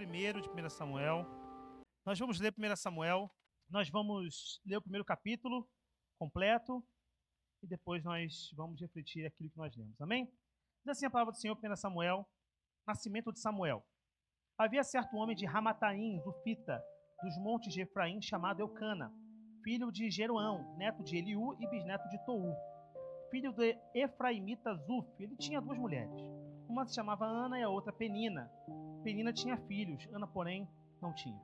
1 de 1 Samuel. Nós vamos ler 1 Samuel, nós vamos ler o primeiro capítulo completo e depois nós vamos refletir aquilo que nós lemos. Amém? Diz assim a palavra do Senhor, 1 Samuel, nascimento de Samuel. Havia certo homem de Ramataim, Zufita, dos montes de Efraim, chamado Eucana, filho de Jeroão, neto de Eliú e bisneto de Tou, filho de Efraimita Zuf. Ele tinha duas mulheres. Uma se chamava Ana e a outra Penina. Penina tinha filhos, Ana, porém, não tinha.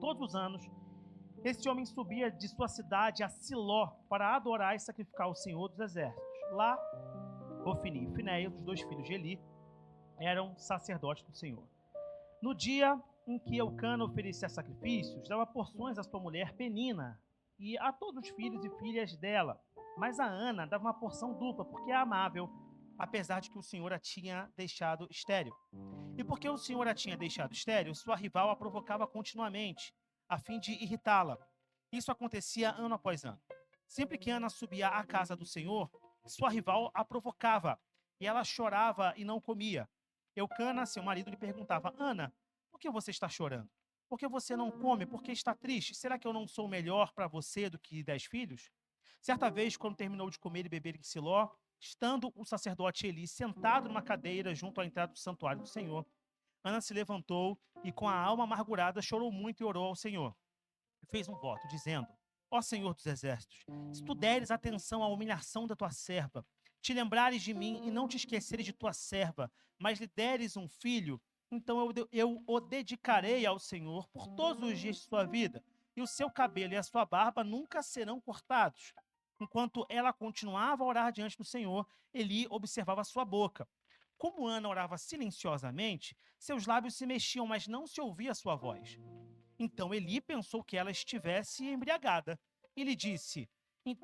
Todos os anos, esse homem subia de sua cidade a Siló para adorar e sacrificar ao Senhor dos Exércitos. Lá, Ofni e Finéias, os dois filhos de Eli, eram sacerdotes do Senhor. No dia em que Eucana oferecia sacrifícios, dava porções à sua mulher Penina e a todos os filhos e filhas dela. Mas a Ana dava uma porção dupla, porque é amável, apesar de que o Senhor a tinha deixado estéril. E porque o Senhor a tinha deixado estéril, sua rival a provocava continuamente, a fim de irritá-la. Isso acontecia ano após ano. Sempre que Ana subia à casa do Senhor, sua rival a provocava, e ela chorava e não comia. Eucana, seu marido, lhe perguntava: Ana, por que você está chorando? Por que você não come? Por que está triste? Será que eu não sou melhor para você do que 10 filhos? Certa vez, quando terminou de comer e beber em Siló, estando o sacerdote Eli sentado numa cadeira junto à entrada do santuário do Senhor, Ana se levantou e, com a alma amargurada, chorou muito e orou ao Senhor. E fez um voto, dizendo: Ó Senhor dos Exércitos, se tu deres atenção à humilhação da tua serva, te lembrares de mim e não te esqueceres de tua serva, mas lhe deres um filho, então eu o dedicarei ao Senhor por todos os dias de sua vida, e o seu cabelo e a sua barba nunca serão cortados. Enquanto ela continuava a orar diante do Senhor, Eli observava sua boca. Como Ana orava silenciosamente, seus lábios se mexiam, mas não se ouvia sua voz. Então Eli pensou que ela estivesse embriagada e lhe disse: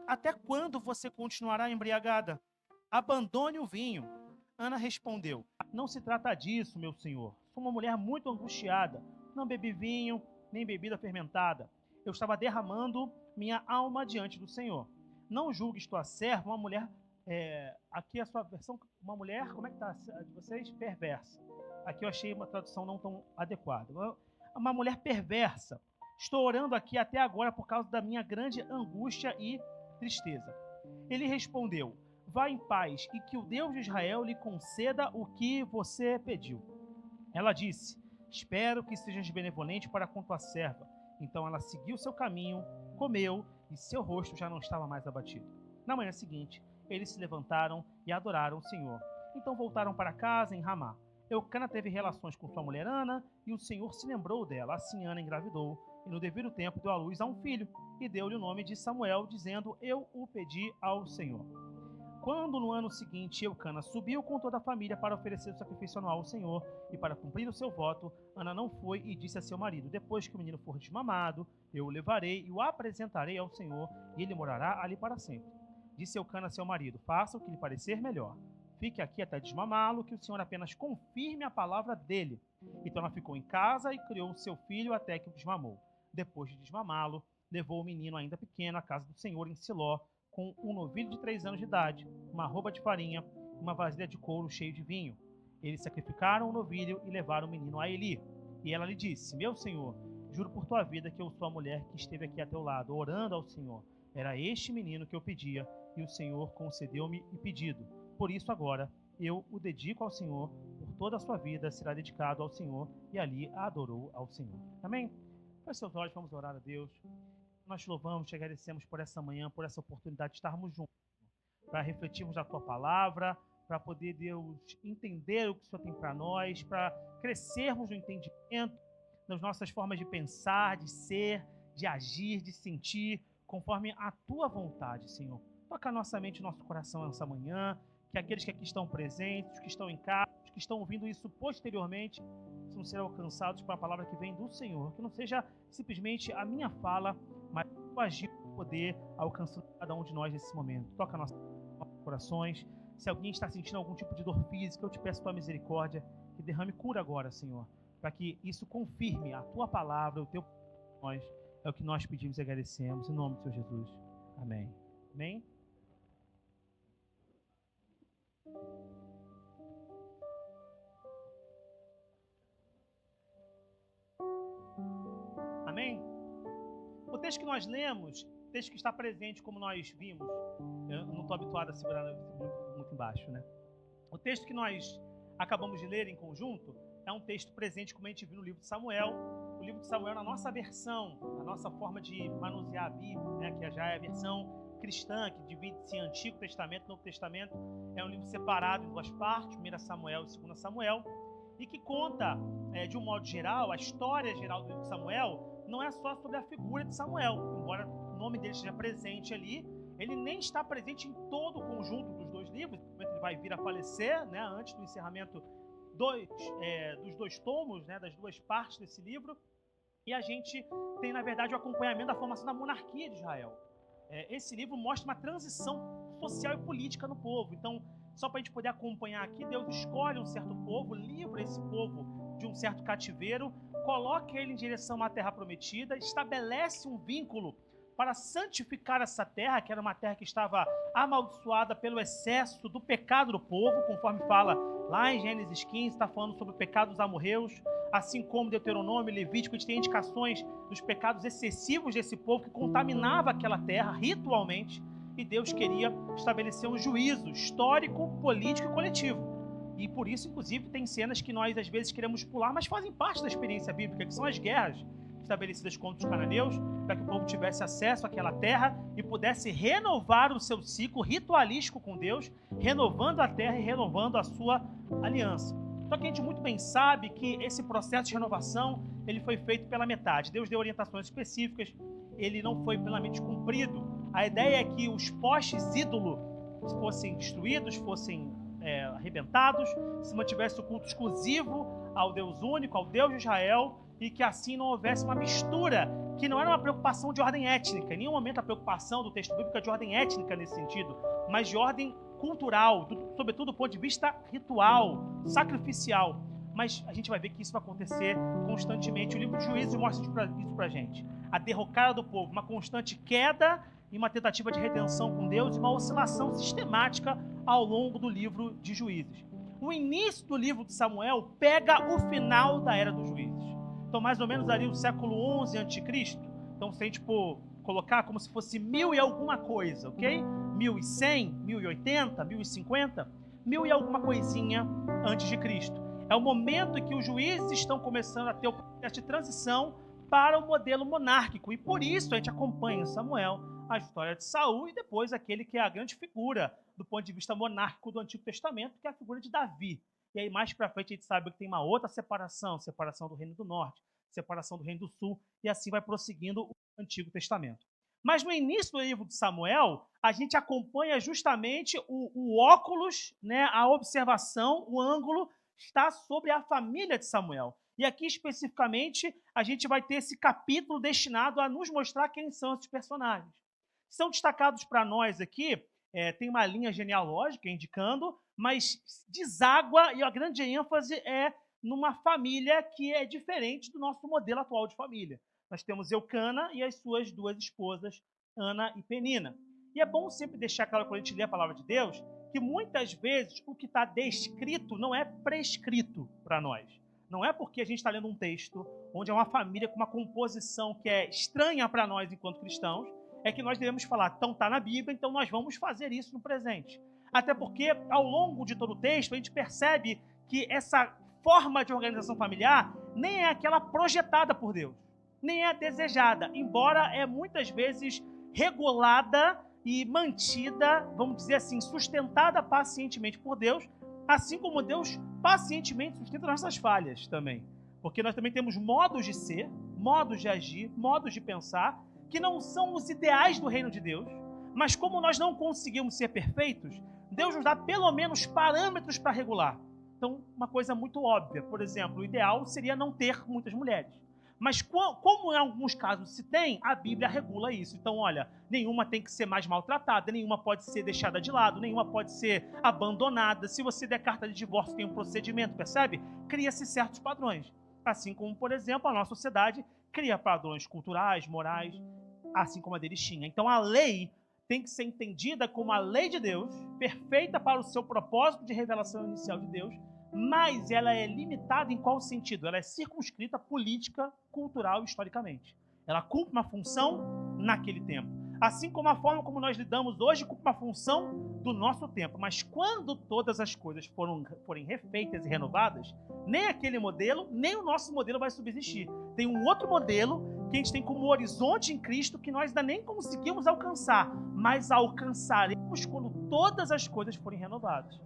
Até quando você continuará embriagada? Abandone o vinho. Ana respondeu: Não se trata disso, meu senhor. Sou uma mulher muito angustiada. Não bebi vinho, nem bebida fermentada. Eu estava derramando minha alma diante do Senhor. Não julgues tua serva, uma mulher. Aqui a sua versão, uma mulher, como é que está a de vocês? Perversa. Aqui eu achei uma tradução não tão adequada. Uma mulher perversa. Estou orando aqui até agora por causa da minha grande angústia e tristeza. Ele respondeu: Vá em paz e que o Deus de Israel lhe conceda o que você pediu. Ela disse: Espero que sejas benevolente para com tua serva. Então ela seguiu seu caminho, comeu e seu rosto já não estava mais abatido. Na manhã seguinte, eles se levantaram e adoraram o Senhor. Então voltaram para casa em Ramá. Eucana teve relações com sua mulher Ana e o Senhor se lembrou dela. Assim Ana engravidou e no devido tempo deu à luz a um filho e deu-lhe o nome de Samuel, dizendo: Eu o pedi ao Senhor. Quando no ano seguinte Eucana subiu com toda a família para oferecer o sacrifício anual ao Senhor e para cumprir o seu voto, Ana não foi e disse a seu marido: Depois que o menino for desmamado, eu o levarei e o apresentarei ao Senhor e ele morará ali para sempre. Disse Eucana a seu marido: Faça o que lhe parecer melhor. Fique aqui até desmamá-lo, que o Senhor apenas confirme a palavra dele. Então ela ficou em casa e criou o seu filho até que o desmamou. Depois de desmamá-lo, levou o menino ainda pequeno à casa do Senhor em Siló, com um novilho de 3 anos de idade, uma roupa de farinha e uma vasilha de couro cheio de vinho. Eles sacrificaram o novilho e levaram o menino a Eli. E ela lhe disse: Meu senhor, juro por tua vida que eu sou a mulher que esteve aqui a teu lado, orando ao Senhor. Era este menino que eu pedia, e o Senhor concedeu-me o pedido. Por isso agora eu o dedico ao Senhor, por toda a sua vida será dedicado ao Senhor. E ali a adorou ao Senhor. Amém? Feche seus olhos, vamos orar a Deus. Nós te louvamos, te agradecemos por essa manhã, por essa oportunidade de estarmos juntos, para refletirmos a tua palavra, para poder, Deus, entender o que o Senhor tem para nós, para crescermos no entendimento das nossas formas de pensar, de ser, de agir, de sentir, conforme a tua vontade, Senhor. Toca a nossa mente e nosso coração nessa manhã, que aqueles que aqui estão presentes, os que estão em casa, os que estão ouvindo isso posteriormente, possam ser alcançados por uma palavra que vem do Senhor, que não seja simplesmente a minha fala, mas o agir do poder alcançando cada um de nós nesse momento. Toca nossos corações. Se alguém está sentindo algum tipo de dor física, eu te peço tua misericórdia, que derrame cura agora, Senhor, para que isso confirme a tua palavra, o teu nós. É o que nós pedimos e agradecemos, em nome do Senhor Jesus. Amém. Amém? texto que nós lemos, o texto que está presente, como nós vimos, eu não estou habituado a segurar muito embaixo, né? O texto que nós acabamos de ler em conjunto é um texto presente, como a gente viu no livro de Samuel. O livro de Samuel, na nossa versão, a nossa forma de manusear a Bíblia, né, que já é a versão cristã, que divide-se em Antigo Testamento e Novo Testamento, é um livro separado em duas partes, 1 Samuel e 2 Samuel, e que conta, de um modo geral, a história geral do livro de Samuel não é só sobre a figura de Samuel, embora o nome dele esteja presente ali, ele nem está presente em todo o conjunto dos dois livros, ele vai vir a falecer, né, antes do encerramento dos dois tomos, né, das duas partes desse livro, e a gente tem, na verdade, o acompanhamento da formação da monarquia de Israel. Esse livro mostra uma transição social e política no povo. Então, só para a gente poder acompanhar aqui, Deus escolhe um certo povo, livra esse povo de um certo cativeiro, coloca ele em direção a uma terra prometida, estabelece um vínculo para santificar essa terra, que era uma terra que estava amaldiçoada pelo excesso do pecado do povo, conforme fala lá em Gênesis 15, está falando sobre o pecado dos amorreus, assim como Deuteronômio e Levítico, a gente tem indicações dos pecados excessivos desse povo que contaminava aquela terra ritualmente, e Deus queria estabelecer um juízo histórico, político e coletivo. E por isso, inclusive, tem cenas que nós às vezes queremos pular, mas fazem parte da experiência bíblica, que são as guerras estabelecidas contra os cananeus, para que o povo tivesse acesso àquela terra e pudesse renovar o seu ciclo ritualístico com Deus, renovando a terra e renovando a sua aliança. Só que a gente muito bem sabe que esse processo de renovação ele foi feito pela metade. Deus deu orientações específicas, ele não foi plenamente cumprido. A ideia é que os postes ídolo fossem destruídos, fossem arrebentados, se mantivesse o culto exclusivo ao Deus único, ao Deus de Israel, e que assim não houvesse uma mistura, que não era uma preocupação de ordem étnica, em nenhum momento a preocupação do texto bíblico é de ordem étnica nesse sentido, mas de ordem cultural, sobretudo do ponto de vista ritual, sacrificial. Mas a gente vai ver que isso vai acontecer constantemente. O livro de Juízes mostra isso pra gente. A derrocada do povo, uma constante queda e uma tentativa de redenção com Deus e uma oscilação sistemática ao longo do livro de Juízes. O início do livro de Samuel pega o final da Era dos Juízes. Então, mais ou menos ali o século XI a.C. Então, se a gente colocar como se fosse 1000 e alguma coisa, ok? 1100, 1080, 1050, 1000 e alguma coisinha antes de Cristo. É o momento em que os juízes estão começando a ter o processo de transição para o modelo monárquico. E por isso a gente acompanha em Samuel a história de Saul e depois aquele que é a grande figura do ponto de vista monárquico do Antigo Testamento, que é a figura de Davi. E aí mais para frente a gente sabe que tem uma outra separação do Reino do Norte, separação do Reino do Sul, e assim vai prosseguindo o Antigo Testamento. Mas no início do livro de Samuel, a gente acompanha justamente o óculos, né, a observação, o ângulo está sobre a família de Samuel. E aqui especificamente a gente vai ter esse capítulo destinado a nos mostrar quem são esses personagens. São destacados para nós aqui, tem uma linha genealógica indicando, mas deságua e a grande ênfase é numa família que é diferente do nosso modelo atual de família. Nós temos Eucana e as suas duas esposas, Ana e Penina. E é bom sempre deixar claro, quando a gente lê a palavra de Deus, que muitas vezes o que está descrito não é prescrito para nós. Não é porque a gente está lendo um texto onde é uma família com uma composição que é estranha para nós enquanto cristãos, é que nós devemos falar, então está na Bíblia, então nós vamos fazer isso no presente. Até porque, ao longo de todo o texto, a gente percebe que essa forma de organização familiar nem é aquela projetada por Deus, nem é desejada, embora é muitas vezes regulada e mantida, vamos dizer assim, sustentada pacientemente por Deus, assim como Deus pacientemente sustenta nossas falhas também. Porque nós também temos modos de ser, modos de agir, modos de pensar, que não são os ideais do reino de Deus, mas como nós não conseguimos ser perfeitos, Deus nos dá pelo menos parâmetros para regular. Então, uma coisa muito óbvia, por exemplo, o ideal seria não ter muitas mulheres. Mas como em alguns casos se tem, a Bíblia regula isso. Então, olha, nenhuma tem que ser mais maltratada, nenhuma pode ser deixada de lado, nenhuma pode ser abandonada. Se você der carta de divórcio, tem um procedimento, percebe? Cria-se certos padrões. Assim como, por exemplo, a nossa sociedade cria padrões culturais, morais, assim como a deles tinha. Então, a lei tem que ser entendida como a lei de Deus, perfeita para o seu propósito de revelação inicial de Deus, mas ela é limitada em qual sentido? Ela é circunscrita política, cultural e historicamente. Ela cumpre uma função naquele tempo. Assim como a forma como nós lidamos hoje cumpre uma função do nosso tempo. Mas quando todas as coisas forem refeitas e renovadas, nem aquele modelo, nem o nosso modelo vai subsistir. Tem um outro modelo que a gente tem como horizonte em Cristo que nós ainda nem conseguimos alcançar, mas alcançaremos quando todas as coisas forem renovadas.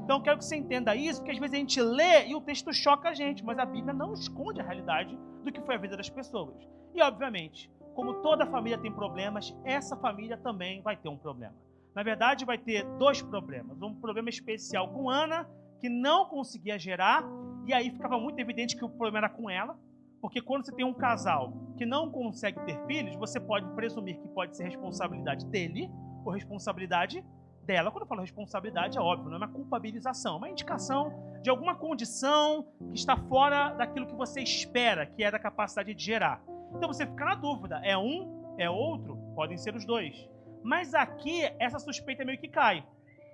Então eu quero que você entenda isso, porque às vezes a gente lê e o texto choca a gente, mas a Bíblia não esconde a realidade do que foi a vida das pessoas. E obviamente, como toda família tem problemas, essa família também vai ter um problema. Na verdade, vai ter dois problemas. Um problema especial com Ana, que não conseguia gerar, e aí ficava muito evidente que o problema era com ela, porque quando você tem um casal que não consegue ter filhos, você pode presumir que pode ser responsabilidade dele ou responsabilidade dela. Quando eu falo responsabilidade, é óbvio, não é uma culpabilização, é uma indicação de alguma condição que está fora daquilo que você espera, que é da capacidade de gerar. Então você fica na dúvida, é um, é outro, podem ser os dois. Mas aqui essa suspeita meio que cai,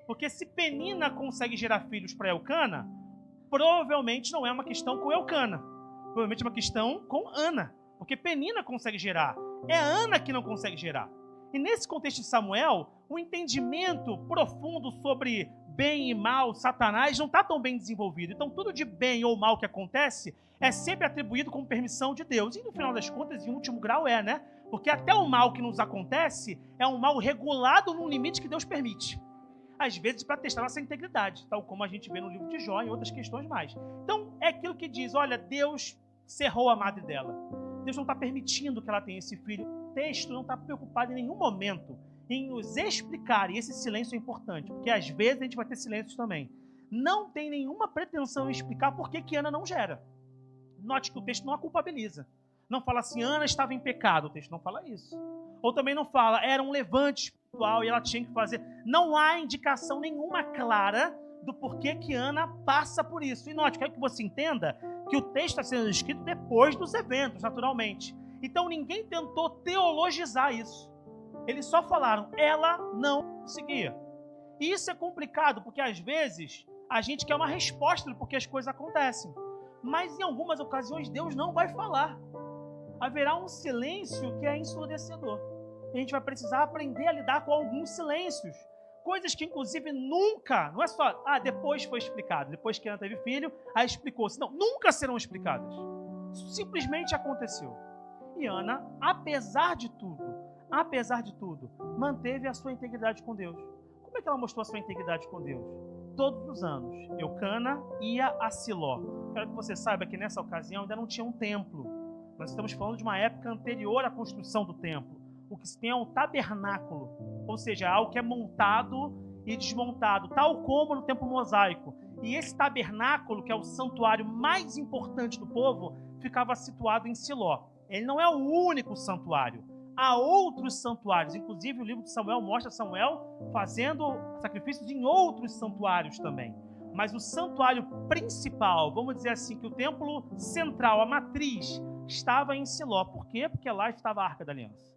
porque se Penina consegue gerar filhos para Elcana, provavelmente não é uma questão com Elcana, provavelmente é uma questão com Ana, porque Penina consegue gerar, é a Ana que não consegue gerar. E nesse contexto de Samuel, o entendimento profundo sobre bem e mal, Satanás, não está tão bem desenvolvido. Então tudo de bem ou mal que acontece é sempre atribuído como permissão de Deus. E no final das contas, em último grau né? Porque até o mal que nos acontece é um mal regulado num limite que Deus permite. Às vezes para testar nossa integridade, tal como a gente vê no livro de Jó e outras questões mais. Então é aquilo que diz, olha, Deus cerrou a madre dela. Deus não está permitindo que ela tenha esse filho. O texto não está preocupado em nenhum momento em nos explicar, e esse silêncio é importante, porque às vezes a gente vai ter silêncios também. Não tem nenhuma pretensão em explicar por que Ana não gera. Note que o texto não a culpabiliza. Não fala assim, Ana estava em pecado. O texto não fala isso. Ou também não fala, era um levante espiritual e ela tinha que fazer. Não há indicação nenhuma clara do porquê que Ana passa por isso. E note, quero que você entenda que o texto está sendo escrito depois dos eventos, naturalmente. Então ninguém tentou teologizar isso. Eles só falaram, ela não conseguia. E isso é complicado, porque às vezes a gente quer uma resposta do porquê as coisas acontecem. Mas em algumas ocasiões Deus não vai falar. Haverá um silêncio que é ensurdecedor. E a gente vai precisar aprender a lidar com alguns silêncios. Coisas que inclusive nunca, não é só, depois foi explicado. Depois que Ana teve filho, aí explicou-se. Não, nunca serão explicadas. Isso simplesmente aconteceu. E Ana, apesar de tudo, manteve a sua integridade com Deus. Como é que ela mostrou a sua integridade com Deus? Todos os anos, Elcana ia a Siló. Quero que você saiba que nessa ocasião ainda não tinha um templo. Nós estamos falando de uma época anterior à construção do templo. O que se tem é um tabernáculo, ou seja, algo que é montado e desmontado, tal como no templo mosaico. E esse tabernáculo, que é o santuário mais importante do povo, ficava situado em Siló. Ele não é o único santuário. Há outros santuários, inclusive o livro de Samuel mostra Samuel fazendo sacrifícios em outros santuários também. Mas o santuário principal, vamos dizer assim, que o templo central, a matriz, estava em Siló. Por quê? Porque lá estava a Arca da Aliança.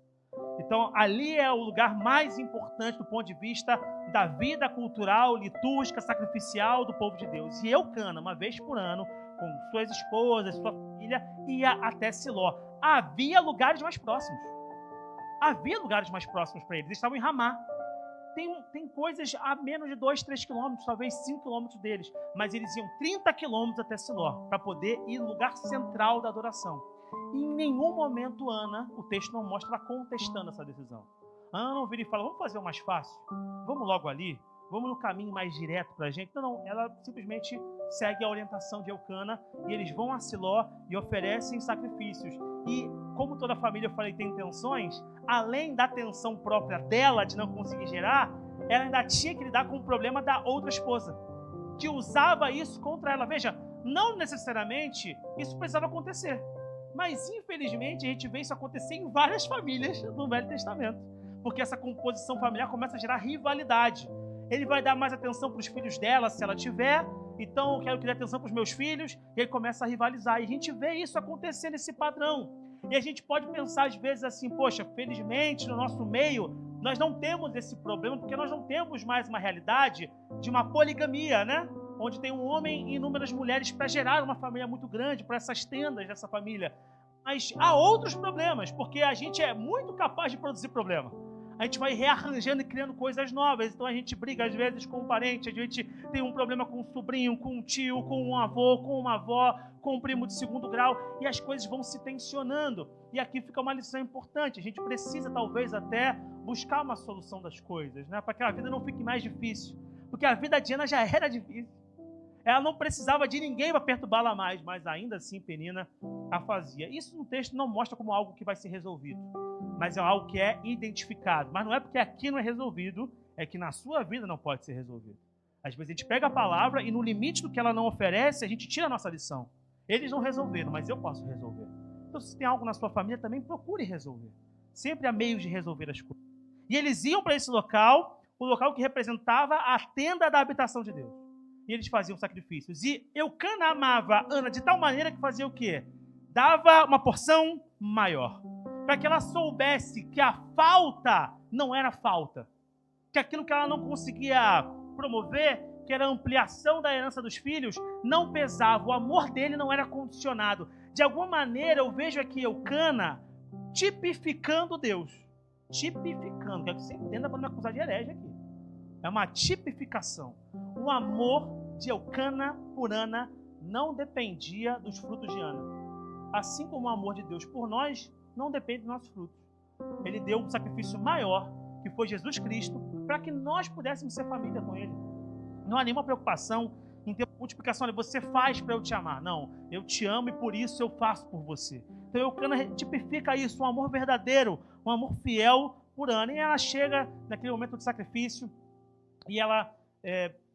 Então ali é o lugar mais importante do ponto de vista da vida cultural, litúrgica, sacrificial do povo de Deus. E Elcana, uma vez por ano, com suas esposas, sua família, ia até Siló. Havia lugares mais próximos. Para eles. Eles estavam em Ramá. Tem coisas a menos de 2, 3 quilômetros, talvez 5 quilômetros deles. Mas eles iam 30 quilômetros até Siló, para poder ir no lugar central da adoração. E em nenhum momento Ana, o texto não mostra ela contestando essa decisão. Ana não vira e fala, vamos fazer o mais fácil? Vamos logo ali? Vamos no caminho mais direto para a gente? Não, ela simplesmente segue a orientação de Elcana e eles vão a Siló e oferecem sacrifícios. E como toda família, eu falei, tem tensões, além da tensão própria dela de não conseguir gerar, ela ainda tinha que lidar com o problema da outra esposa, que usava isso contra ela. Veja, não necessariamente isso precisava acontecer, mas infelizmente a gente vê isso acontecer em várias famílias do Velho Testamento, porque essa composição familiar começa a gerar rivalidade. Ele vai dar mais atenção para os filhos dela, se ela tiver, então eu quero que dê atenção para os meus filhos, e ele começa a rivalizar. E a gente vê isso acontecer nesse padrão. E a gente pode pensar às vezes assim, poxa, felizmente no nosso meio, nós não temos esse problema, porque nós não temos mais uma realidade de uma poligamia, né? Onde tem um homem e inúmeras mulheres para gerar uma família muito grande, para essas tendas dessa família. Mas há outros problemas, porque a gente é muito capaz de produzir problema. A gente vai rearranjando e criando coisas novas. Então a gente briga às vezes com um parente, a gente tem um problema com um sobrinho, com um tio, com um avô, com uma avó, com um primo de segundo grau, e as coisas vão se tensionando. E aqui fica uma lição importante. A gente precisa talvez até buscar uma solução das coisas, né? Para que a vida não fique mais difícil. Porque a vida de Ana já era difícil. Ela não precisava de ninguém para perturbá-la mais, mas ainda assim Penina a fazia. Isso no texto não mostra como algo que vai ser resolvido, mas é algo que é identificado. Mas não é porque aqui não é resolvido, é que na sua vida não pode ser resolvido. Às vezes a gente pega a palavra e no limite do que ela não oferece, a gente tira a nossa lição. Eles não resolveram, mas eu posso resolver. Então se tem algo na sua família, também procure resolver. Sempre há meios de resolver as coisas. E eles iam para esse local, o local que representava a tenda da habitação de Deus. E eles faziam sacrifícios. E Eucana amava Ana de tal maneira que fazia o quê? Dava uma porção maior. Para que ela soubesse que a falta não era falta. Que aquilo que ela não conseguia promover, que era a ampliação da herança dos filhos, não pesava. O amor dele não era condicionado. De alguma maneira, eu vejo aqui Eucana tipificando Deus. Tipificando. Quero que você entenda para não me acusar de herege aqui. É uma tipificação. O amor de Eucana por Ana não dependia dos frutos de Ana. Assim como o amor de Deus por nós não depende dos nossos frutos. Ele deu um sacrifício maior, que foi Jesus Cristo, para que nós pudéssemos ser família com Ele. Não há nenhuma preocupação em ter multiplicação. Você faz para eu te amar. Não, eu te amo e por isso eu faço por você. Então Eucana tipifica isso, um amor verdadeiro, um amor fiel por Ana. E ela chega naquele momento de sacrifício e ela,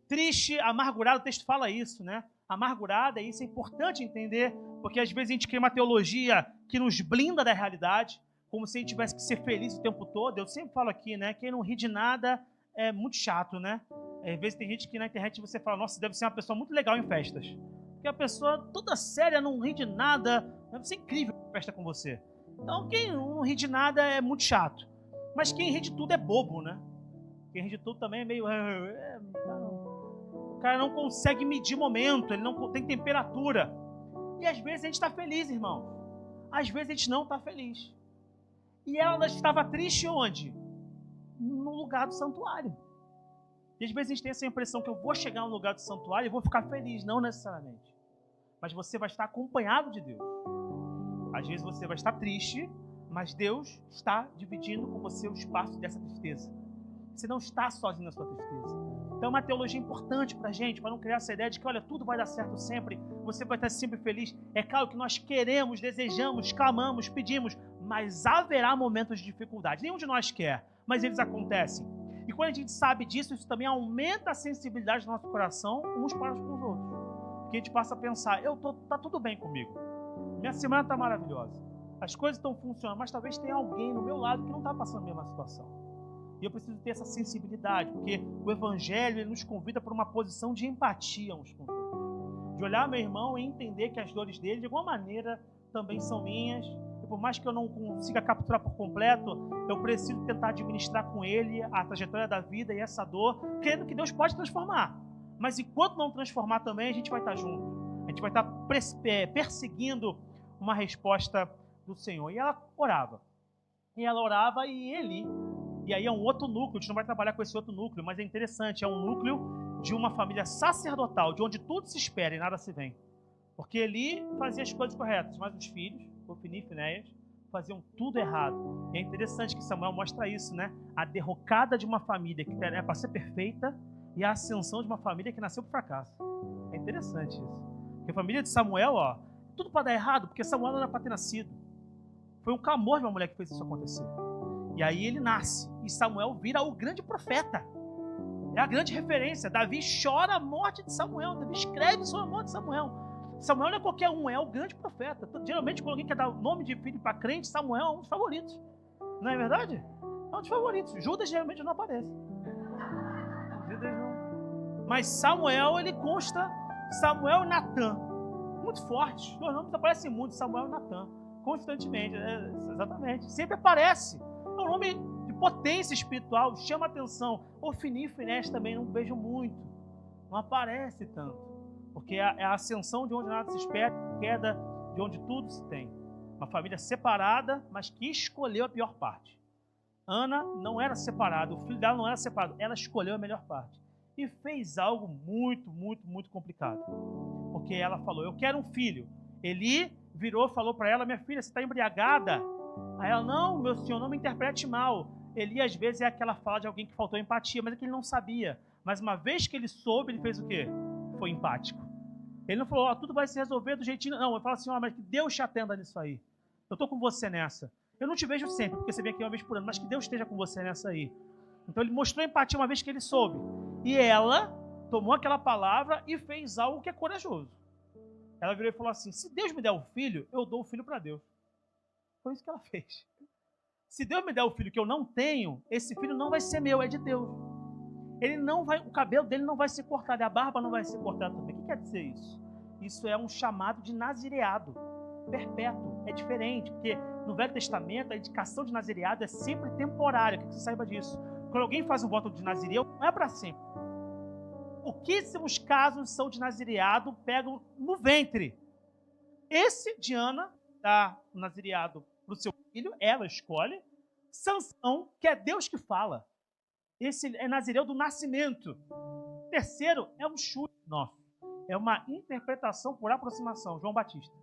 triste, amargurada, o texto fala isso, né? Amargurada, e isso é importante entender, porque às vezes a gente cria uma teologia que nos blinda da realidade, como se a gente tivesse que ser feliz o tempo todo. Eu sempre falo aqui, né? Quem não ri de nada é muito chato, né? Às vezes tem gente que na internet você fala, nossa, deve ser uma pessoa muito legal em festas. Porque a pessoa toda séria, não ri de nada, deve ser incrível a festa com você. Então quem não ri de nada é muito chato. Mas quem ri de tudo é bobo, né? Quem ri de tudo também é meio... O cara não consegue medir momento, ele não tem temperatura. E às vezes a gente está feliz, irmão. Às vezes a gente não está feliz. E ela estava triste onde? No lugar do santuário. E às vezes a gente tem essa impressão que eu vou chegar no lugar do santuário e vou ficar feliz. Não necessariamente. Mas você vai estar acompanhado de Deus. Às vezes você vai estar triste, mas Deus está dividindo com você o espaço dessa tristeza. Você não está sozinho na sua tristeza. Então é uma teologia importante para a gente, para não criar essa ideia de que, olha, tudo vai dar certo sempre, você vai estar sempre feliz. É claro que nós queremos, desejamos, clamamos, pedimos, mas haverá momentos de dificuldade. Nenhum de nós quer, mas eles acontecem. E quando a gente sabe disso, isso também aumenta a sensibilidade do nosso coração uns para os outros. Porque a gente passa a pensar, tá tudo bem comigo. Minha semana está maravilhosa. As coisas estão funcionando, mas talvez tenha alguém no meu lado que não está passando a mesma situação. E eu preciso ter essa sensibilidade, porque o Evangelho ele nos convida para uma posição de empatia uns com os outros. De olhar meu irmão e entender que as dores dele, de alguma maneira, também são minhas. E por mais que eu não consiga capturar por completo, eu preciso tentar administrar com ele a trajetória da vida e essa dor, crendo que Deus pode transformar. Mas enquanto não transformar também, a gente vai estar junto. A gente vai estar perseguindo uma resposta do Senhor. E ela orava. E aí é um outro núcleo, a gente não vai trabalhar com esse outro núcleo, mas é interessante, é um núcleo de uma família sacerdotal, de onde tudo se espera e nada se vem. Porque Eli fazia as coisas corretas, mas os filhos, Ofni e Finéias, faziam tudo errado. E é interessante que Samuel mostra isso, né? A derrocada de uma família que é para ser perfeita e a ascensão de uma família que nasceu por fracasso. É interessante isso. Porque a família de Samuel, tudo para dar errado, porque Samuel não era para ter nascido. Foi um clamor de uma mulher que fez isso acontecer. E aí ele nasce, e Samuel vira o grande profeta. É a grande referência. Davi chora a morte de Samuel, Davi escreve sobre a morte de Samuel. Samuel não é qualquer um, é o grande profeta. Geralmente, quando alguém quer dar o nome de filho para crente, Samuel é um dos favoritos. Não é verdade? É um dos favoritos. Judas geralmente não aparece. Judas não. Mas Samuel, ele consta, Samuel e Natã. Muito forte. Os nomes aparecem muito, Samuel e Natã. Constantemente, exatamente. Sempre aparece. É um nome de potência espiritual, chama atenção. Ofni e Finéias também não vejo muito. Não aparece tanto. Porque é a ascensão de onde nada se espera, queda de onde tudo se tem. Uma família separada, mas que escolheu a pior parte. Ana não era separada, o filho dela não era separado, ela escolheu a melhor parte. E fez algo muito, muito, muito complicado. Porque ela falou, eu quero um filho. Eli virou e falou para ela, minha filha, você está embriagada? Aí ela, não, meu senhor, não me interprete mal. Eli, às vezes, é aquela fala de alguém que faltou empatia, mas é que ele não sabia. Mas uma vez que ele soube, ele fez o quê? Foi empático. Ele não falou, tudo vai se resolver do jeitinho. Não, ele fala assim, mas que Deus te atenda nisso aí. Eu estou com você nessa. Eu não te vejo sempre, porque você vem aqui uma vez por ano, mas que Deus esteja com você nessa aí. Então ele mostrou empatia uma vez que ele soube. E ela tomou aquela palavra e fez algo que é corajoso. Ela virou e falou assim, se Deus me der um filho, eu dou o filho para Deus. Foi isso que ela fez. Se Deus me der o filho que eu não tenho, esse filho não vai ser meu, é de Deus. Ele não vai, o cabelo dele não vai ser cortado, a barba não vai ser cortada também. O que quer dizer isso? Isso é um chamado de nazireado perpétuo. É diferente, porque no Velho Testamento a indicação de nazireado é sempre temporária, que você saiba disso. Quando alguém faz um voto de nazireu, não é para sempre. Pouquíssimos casos são de nazireado, pegam no ventre. Esse de Ana dá o nazireado para o seu filho, ela escolhe. Sansão, que é Deus que fala. Esse é nazireu do nascimento. Terceiro é um chute nosso. É uma interpretação por aproximação, João Batista.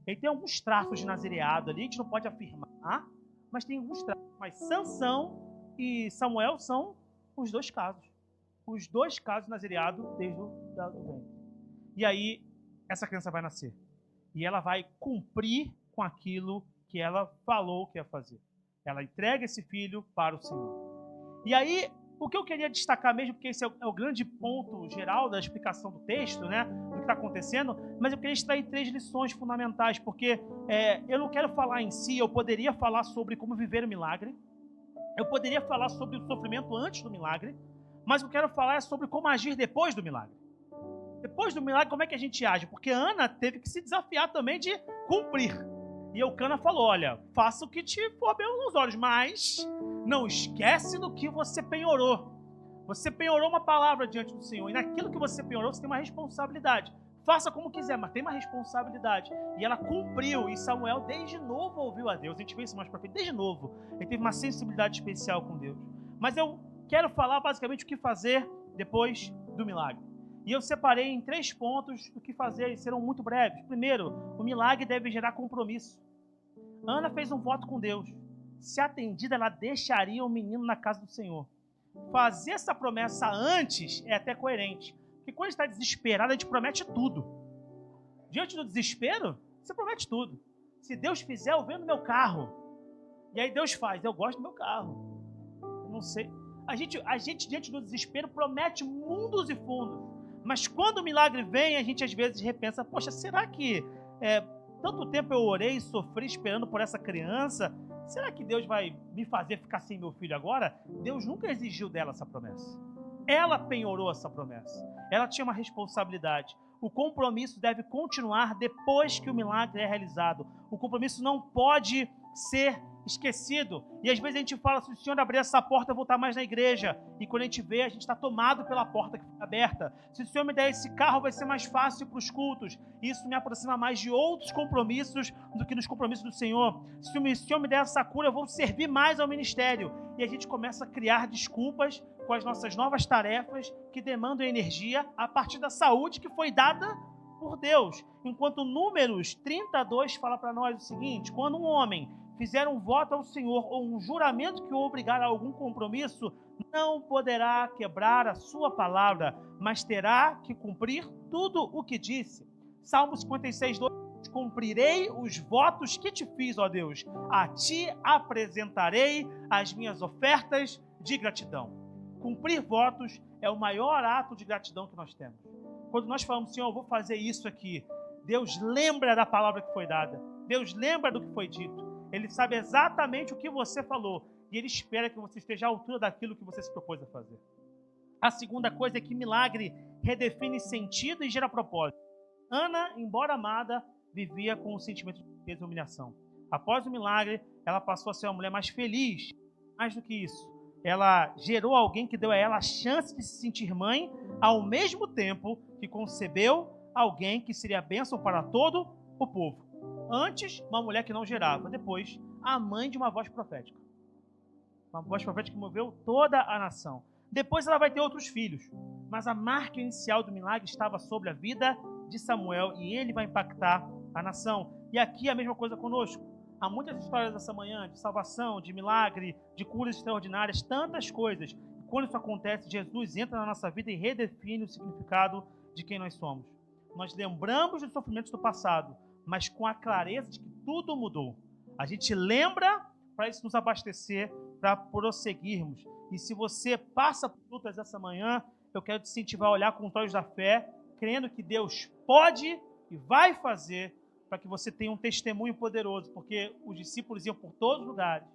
Ele tem alguns traços de nazireado ali, a gente não pode afirmar, mas tem alguns traços. Mas Sansão e Samuel são os dois casos. Os dois casos de nazireado desde o ventre. E aí, essa criança vai nascer. E ela vai cumprir com aquilo que ela falou que ia fazer. Ela entrega esse filho para o Senhor. E aí, o que eu queria destacar mesmo, porque esse é o grande ponto geral da explicação do texto, né, do que está acontecendo, mas eu queria extrair 3 lições fundamentais, porque eu não quero falar em si, eu poderia falar sobre como viver o milagre, eu poderia falar sobre o sofrimento antes do milagre, mas o que eu quero falar é sobre como agir depois do milagre. Depois do milagre, como é que a gente age? Porque Ana teve que se desafiar também de cumprir. E Eucana falou, olha, faça o que te for bem nos olhos, mas não esquece do que você penhorou. Você penhorou uma palavra diante do Senhor, e naquilo que você penhorou, você tem uma responsabilidade. Faça como quiser, mas tem uma responsabilidade. E ela cumpriu, e Samuel desde novo ouviu a Deus. A gente vê isso mais pra frente, desde novo. Ele teve uma sensibilidade especial com Deus. Mas eu quero falar basicamente o que fazer depois do milagre. E eu separei em 3 pontos o que fazer, e serão muito breves. Primeiro, o milagre deve gerar compromisso. Ana fez um voto com Deus. Se atendida, ela deixaria o menino na casa do Senhor. Fazer essa promessa antes é até coerente. Porque quando a gente está desesperado, a gente promete tudo. Diante do desespero, você promete tudo. Se Deus fizer, eu vendo meu carro. E aí Deus faz, eu gosto do meu carro. Eu não sei. A gente, diante do desespero, promete mundos e fundos. Mas quando o milagre vem, a gente às vezes repensa, poxa, será que tanto tempo eu orei e sofri esperando por essa criança? Será que Deus vai me fazer ficar sem meu filho agora? Deus nunca exigiu dela essa promessa. Ela penhorou essa promessa. Ela tinha uma responsabilidade. O compromisso deve continuar depois que o milagre é realizado. O compromisso não pode ser esquecido. E às vezes a gente fala, se o Senhor abrir essa porta, eu vou estar mais na igreja. E quando a gente vê, a gente está tomado pela porta que foi aberta. Se o Senhor me der esse carro, vai ser mais fácil para os cultos. Isso me aproxima mais de outros compromissos do que nos compromissos do Senhor. Se o Senhor me der essa cura, eu vou servir mais ao ministério. E a gente começa a criar desculpas com as nossas novas tarefas que demandam energia a partir da saúde que foi dada por Deus. Enquanto Números 32 fala para nós o seguinte, quando um homem fizer um voto ao Senhor ou um juramento que o obrigar a algum compromisso, não poderá quebrar a sua palavra, mas terá que cumprir tudo o que disse. Salmo 56, 2, cumprirei os votos que te fiz, ó Deus, a ti apresentarei as minhas ofertas de gratidão. Cumprir votos é o maior ato de gratidão que nós temos. Quando nós falamos, Senhor, eu vou fazer isso aqui, Deus lembra da palavra que foi dada, Deus lembra do que foi dito. Ele sabe exatamente o que você falou e Ele espera que você esteja à altura daquilo que você se propôs a fazer. A segunda coisa é que milagre redefine sentido e gera propósito. Ana, embora amada, vivia com o sentimento de peso e humilhação. Após o milagre, ela passou a ser uma mulher mais feliz. Mais do que isso, ela gerou alguém que deu a ela a chance de se sentir mãe, ao mesmo tempo que concebeu alguém que seria bênção para todo o povo. Antes, uma mulher que não gerava. Depois, a mãe de uma voz profética. Uma voz profética que moveu toda a nação. Depois ela vai ter outros filhos. Mas a marca inicial do milagre estava sobre a vida de Samuel e ele vai impactar a nação. E aqui a mesma coisa conosco. Há muitas histórias essa manhã de salvação, de milagre, de curas extraordinárias, tantas coisas. E quando isso acontece, Jesus entra na nossa vida e redefine o significado de quem nós somos. Nós lembramos dos sofrimentos do passado, mas com a clareza de que tudo mudou. A gente lembra para isso nos abastecer, para prosseguirmos. E se você passa por lutas essa manhã, eu quero te incentivar a olhar com os olhos da fé, crendo que Deus pode e vai fazer para que você tenha um testemunho poderoso, porque os discípulos iam por todos os lugares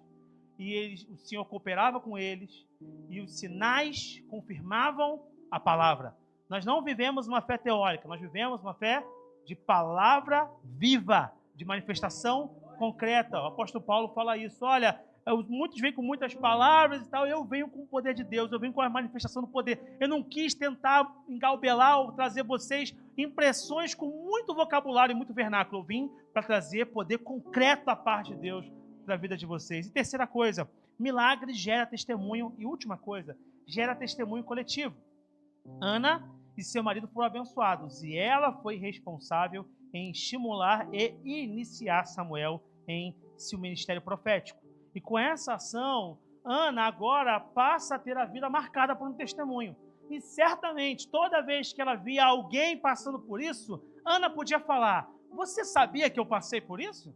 e o Senhor cooperava com eles e os sinais confirmavam a palavra. Nós não vivemos uma fé teórica, nós vivemos uma fé de palavra viva, de manifestação concreta. O apóstolo Paulo fala isso. Olha, muitos vêm com muitas palavras e tal, eu venho com o poder de Deus, eu venho com a manifestação do poder. Eu não quis tentar engalbelar ou trazer vocês impressões com muito vocabulário e muito vernáculo. Eu vim para trazer poder concreto da parte de Deus para a vida de vocês. E terceira coisa, milagre gera testemunho. E última coisa, gera testemunho coletivo. Ana e seu marido foram abençoados e ela foi responsável em estimular e iniciar Samuel em seu ministério profético. E com essa ação, Ana agora passa a ter a vida marcada por um testemunho. E certamente, toda vez que ela via alguém passando por isso, Ana podia falar: você sabia que eu passei por isso?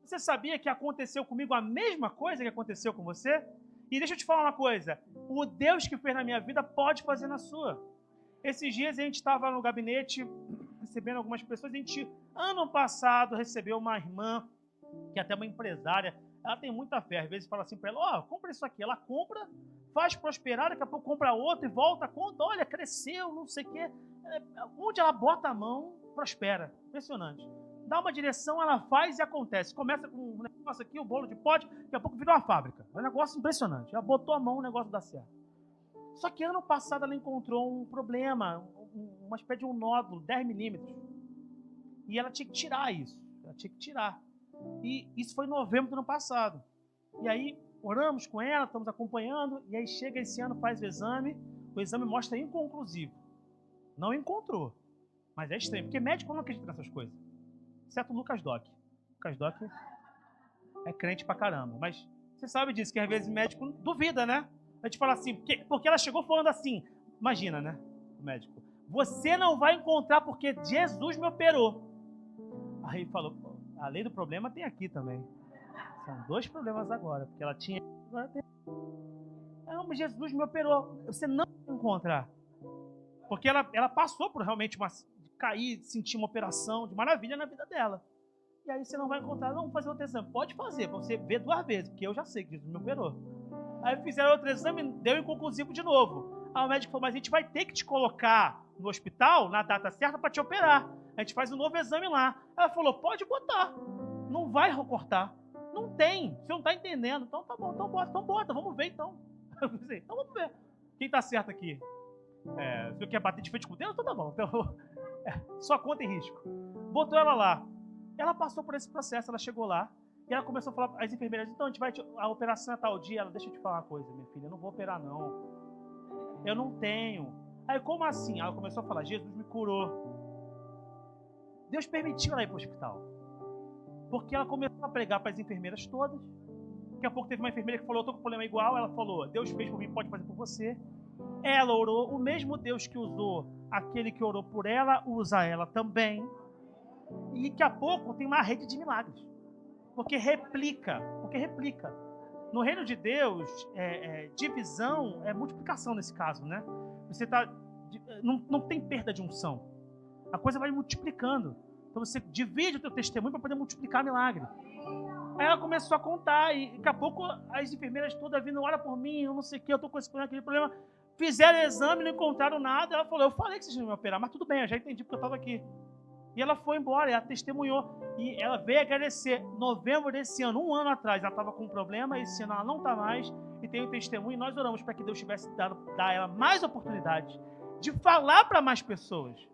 Você sabia que aconteceu comigo a mesma coisa que aconteceu com você? E deixa eu te falar uma coisa, o Deus que fez na minha vida pode fazer na sua. Esses dias a gente estava no gabinete recebendo algumas pessoas, a gente, ano passado, recebeu uma irmã, que é até uma empresária, ela tem muita fé, às vezes fala assim para ela, compra isso aqui, ela compra, faz prosperar, daqui a pouco compra outro e volta, conta, olha, cresceu, não sei o quê. Onde ela bota a mão, prospera, impressionante. Dá uma direção, ela faz e acontece. Começa com um negócio aqui, o bolo de pote, daqui a pouco vira uma fábrica. É um negócio impressionante, ela botou a mão, o negócio dá certo. Só que ano passado ela encontrou um problema, uma espécie de um nódulo, 10 milímetros. E ela tinha que tirar isso, ela tinha que tirar. E isso foi em novembro do ano passado. E aí, oramos com ela, estamos acompanhando, e aí chega esse ano, faz o exame mostra inconclusivo. Não encontrou, mas é estranho, porque médico não acredita nessas coisas. Exceto o Lucas Doc. Lucas Doc é crente pra caramba, mas você sabe disso, que às vezes médico duvida, né? A gente fala assim, porque ela chegou falando assim, imagina, né, o médico, você não vai encontrar porque Jesus me operou. Aí ele falou, a lei do problema tem aqui também. São 2 problemas agora, porque ela tinha, agora tem. Não, mas Jesus me operou. Você não vai encontrar. Porque ela passou por realmente cair, sentir uma operação de maravilha na vida dela. E aí você não vai encontrar, não, vou fazer outro exame. Pode fazer, para você ver 2 vezes, porque eu já sei que Jesus me operou. Aí fizeram outro exame, deu inconclusivo de novo. Aí o médico falou, mas a gente vai ter que te colocar no hospital, na data certa, para te operar. A gente faz um novo exame lá. Ela falou, pode botar. Não vai recortar. Não tem. Você não está entendendo. Então tá bom, então bota. Vamos ver então. Então vamos ver. Quem está certo aqui? Se eu quer bater de frente com o dedo, então tá bom. Então, só conta em risco. Botou ela lá. Ela passou por esse processo, ela chegou lá. E ela começou a falar às enfermeiras, então a operação é tal dia. Ela, deixa eu te falar uma coisa, minha filha, eu não vou operar não. Eu não tenho. Aí, como assim? Ela começou a falar, Jesus me curou. Deus permitiu ela ir para o hospital. Porque ela começou a pregar para as enfermeiras todas. Daqui a pouco teve uma enfermeira que falou, eu estou com um problema igual. Ela falou, Deus fez por mim, pode fazer por você. Ela orou, o mesmo Deus que usou aquele que orou por ela, usa ela também. E daqui a pouco tem uma rede de milagres. Porque replica. No reino de Deus, divisão é multiplicação nesse caso, né? Você não tem perda de unção. A coisa vai multiplicando. Então você divide o teu testemunho para poder multiplicar milagre. Aí ela começou a contar e daqui a pouco as enfermeiras todas vindo, olha por mim, eu não sei o que, eu estou com esse problema, aquele problema. Fizeram exame, não encontraram nada. Ela falou, eu falei que vocês não iam me operar, mas tudo bem, eu já entendi porque eu estava aqui. E ela foi embora, ela testemunhou. E ela veio agradecer. Novembro desse ano, 1 ano atrás, ela estava com um problema. Esse ano ela não está mais. E tem um testemunho. E nós oramos para que Deus tivesse dado a ela mais oportunidades de falar para mais pessoas.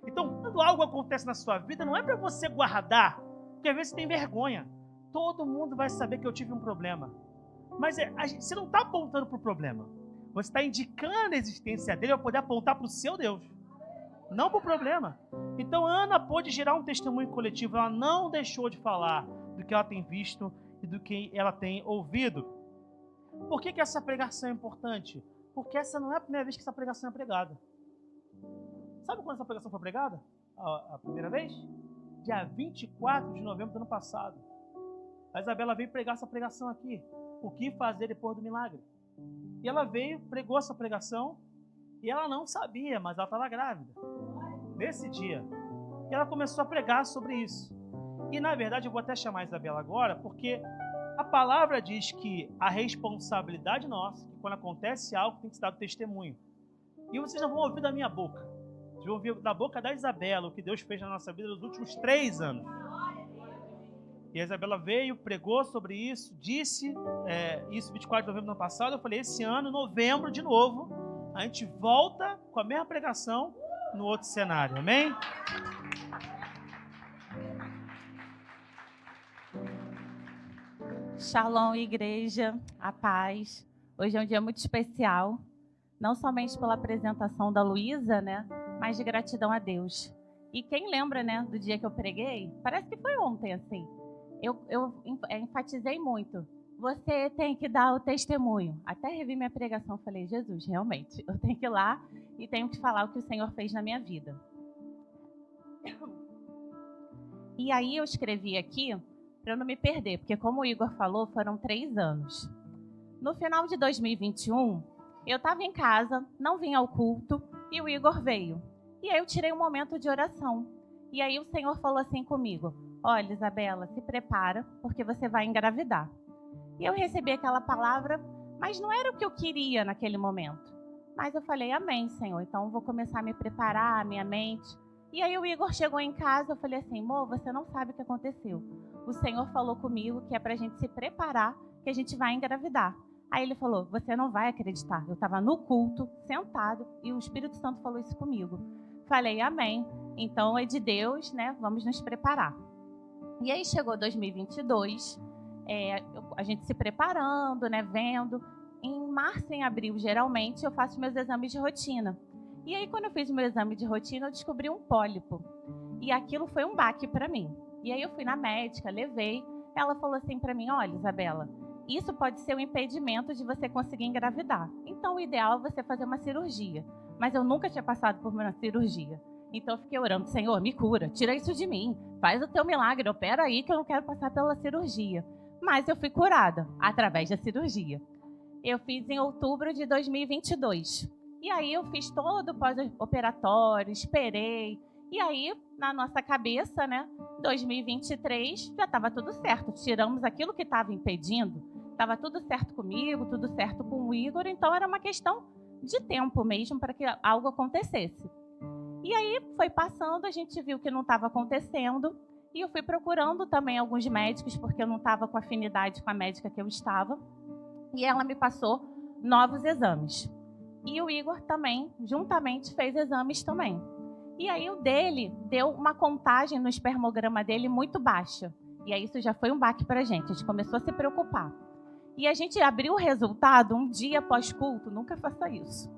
Então, quando algo acontece na sua vida, não é para você guardar. Porque às vezes você tem vergonha. Todo mundo vai saber que eu tive um problema. Mas você não está apontando para o problema. Você está indicando a existência dele para poder apontar para o seu Deus. Não para o problema. Então Ana pôde gerar um testemunho coletivo. Ela não deixou de falar do que ela tem visto e do que ela tem ouvido. Por que essa pregação é importante? Porque essa não é a primeira vez que essa pregação é pregada. Sabe quando essa pregação foi pregada? A primeira vez? Dia 24 de novembro do ano passado. A Isabela veio pregar essa pregação aqui. O que fazer depois do milagre? E ela veio, pregou essa pregação, e ela não sabia, mas ela estava grávida. Nesse dia. E ela começou a pregar sobre isso. E na verdade eu vou até chamar a Isabela agora, porque a palavra diz que a responsabilidade nossa, que quando acontece algo, tem que se dar testemunho. E vocês não vão ouvir da minha boca. Vocês vão ouvir da boca da Isabela o que Deus fez na nossa vida nos últimos 3 anos. E a Isabela veio, pregou sobre isso, disse isso 24 de novembro do ano passado. Eu falei, esse ano, novembro, de novo, a gente volta com a mesma pregação no outro cenário, amém? Shalom, igreja, a paz. Hoje é um dia muito especial, não somente pela apresentação da Luísa, né, mas de gratidão a Deus. E quem lembra, né, do dia que eu preguei, parece que foi ontem, assim, eu enfatizei muito. Você tem que dar o testemunho. Até revi minha pregação, falei, Jesus, realmente, eu tenho que ir lá e tenho que falar o que o Senhor fez na minha vida. E aí eu escrevi aqui, para eu não me perder, porque como o Igor falou, foram 3 anos. No final de 2021, eu estava em casa, não vim ao culto, e o Igor veio. E aí eu tirei um momento de oração. E aí o Senhor falou assim comigo, olha, Isabela, se prepara, porque você vai engravidar. E eu recebi aquela palavra, mas não era o que eu queria naquele momento. Mas eu falei, amém, Senhor, então eu vou começar a me preparar, a minha mente. E aí o Igor chegou em casa, eu falei assim, amor, você não sabe o que aconteceu. O Senhor falou comigo que é para a gente se preparar, que a gente vai engravidar. Aí ele falou, você não vai acreditar. Eu estava no culto, sentado, e o Espírito Santo falou isso comigo. Falei, amém. Então é de Deus, né? Vamos nos preparar. E aí chegou 2022, a gente se preparando, né? Vendo. Em março, em abril, geralmente, eu faço meus exames de rotina. E aí, quando eu fiz meu exame de rotina, eu descobri um pólipo. E aquilo foi um baque para mim. E aí eu fui na médica, levei. Ela falou assim para mim, olha, Isabela, isso pode ser um impedimento de você conseguir engravidar. Então, o ideal é você fazer uma cirurgia. Mas eu nunca tinha passado por uma cirurgia. Então, eu fiquei orando, Senhor, me cura, tira isso de mim. Faz o teu milagre, opera aí que eu não quero passar pela cirurgia. Mas eu fui curada através da cirurgia. Eu fiz em outubro de 2022. E aí eu fiz todo o pós-operatório, esperei. E aí, na nossa cabeça, né, 2023, já estava tudo certo. Tiramos aquilo que estava impedindo. Estava tudo certo comigo, tudo certo com o Igor. Então, era uma questão de tempo mesmo para que algo acontecesse. E aí, foi passando, a gente viu que não estava acontecendo. E eu fui procurando também alguns médicos, porque eu não estava com afinidade com a médica que eu estava. E ela me passou novos exames. E o Igor também, juntamente, fez exames também. E aí o dele deu uma contagem no espermograma dele muito baixa. E aí isso já foi um baque para a gente começou a se preocupar. E a gente abriu o resultado um dia pós-culto, nunca faça isso.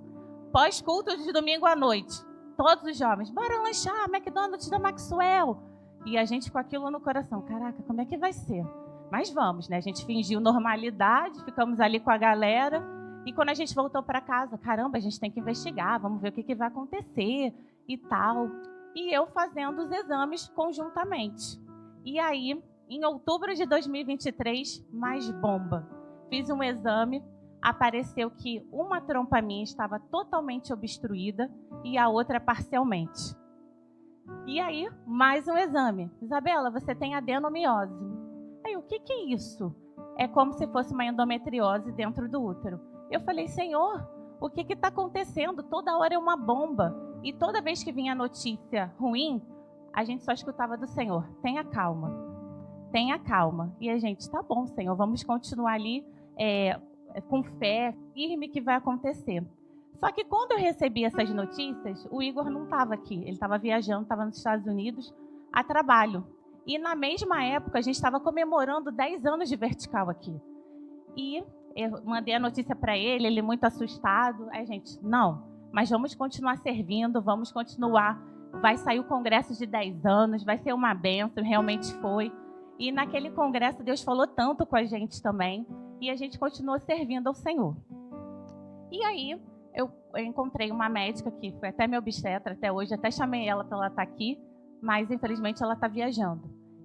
Pós-culto de domingo à noite, todos os jovens, bora lanchar, McDonald's da Maxwell. E a gente com aquilo no coração, caraca, como é que vai ser? Mas vamos, né? A gente fingiu normalidade, ficamos ali com a galera. E quando a gente voltou para casa, caramba, a gente tem que investigar, vamos ver o que vai acontecer e tal. E eu fazendo os exames conjuntamente. E aí, em outubro de 2023, mais bomba. Fiz um exame, apareceu que uma trompa minha estava totalmente obstruída e a outra parcialmente. E aí, mais um exame. Isabela, você tem adenomiose. Aí, o que é isso? É como se fosse uma endometriose dentro do útero. Eu falei, Senhor, o que está acontecendo? Toda hora é uma bomba. E toda vez que vinha notícia ruim, a gente só escutava do Senhor, tenha calma, tenha calma. E a gente, tá bom, Senhor, vamos continuar ali com fé, firme que vai acontecer. Só que quando eu recebi essas notícias, o Igor não estava aqui, ele estava viajando, estava nos Estados Unidos a trabalho. E na mesma época, a gente estava comemorando 10 anos de Vertical aqui. E eu mandei a notícia para ele muito assustado. Aí, gente, não, mas vamos continuar servindo, vamos continuar. Vai sair o congresso de 10 anos, vai ser uma bênção, realmente foi. E naquele congresso, Deus falou tanto com a gente também. E a gente continuou servindo ao Senhor. E aí, eu encontrei uma médica que foi até minha obstetra até hoje, até chamei ela para ela estar aqui, mas infelizmente ela está viajando.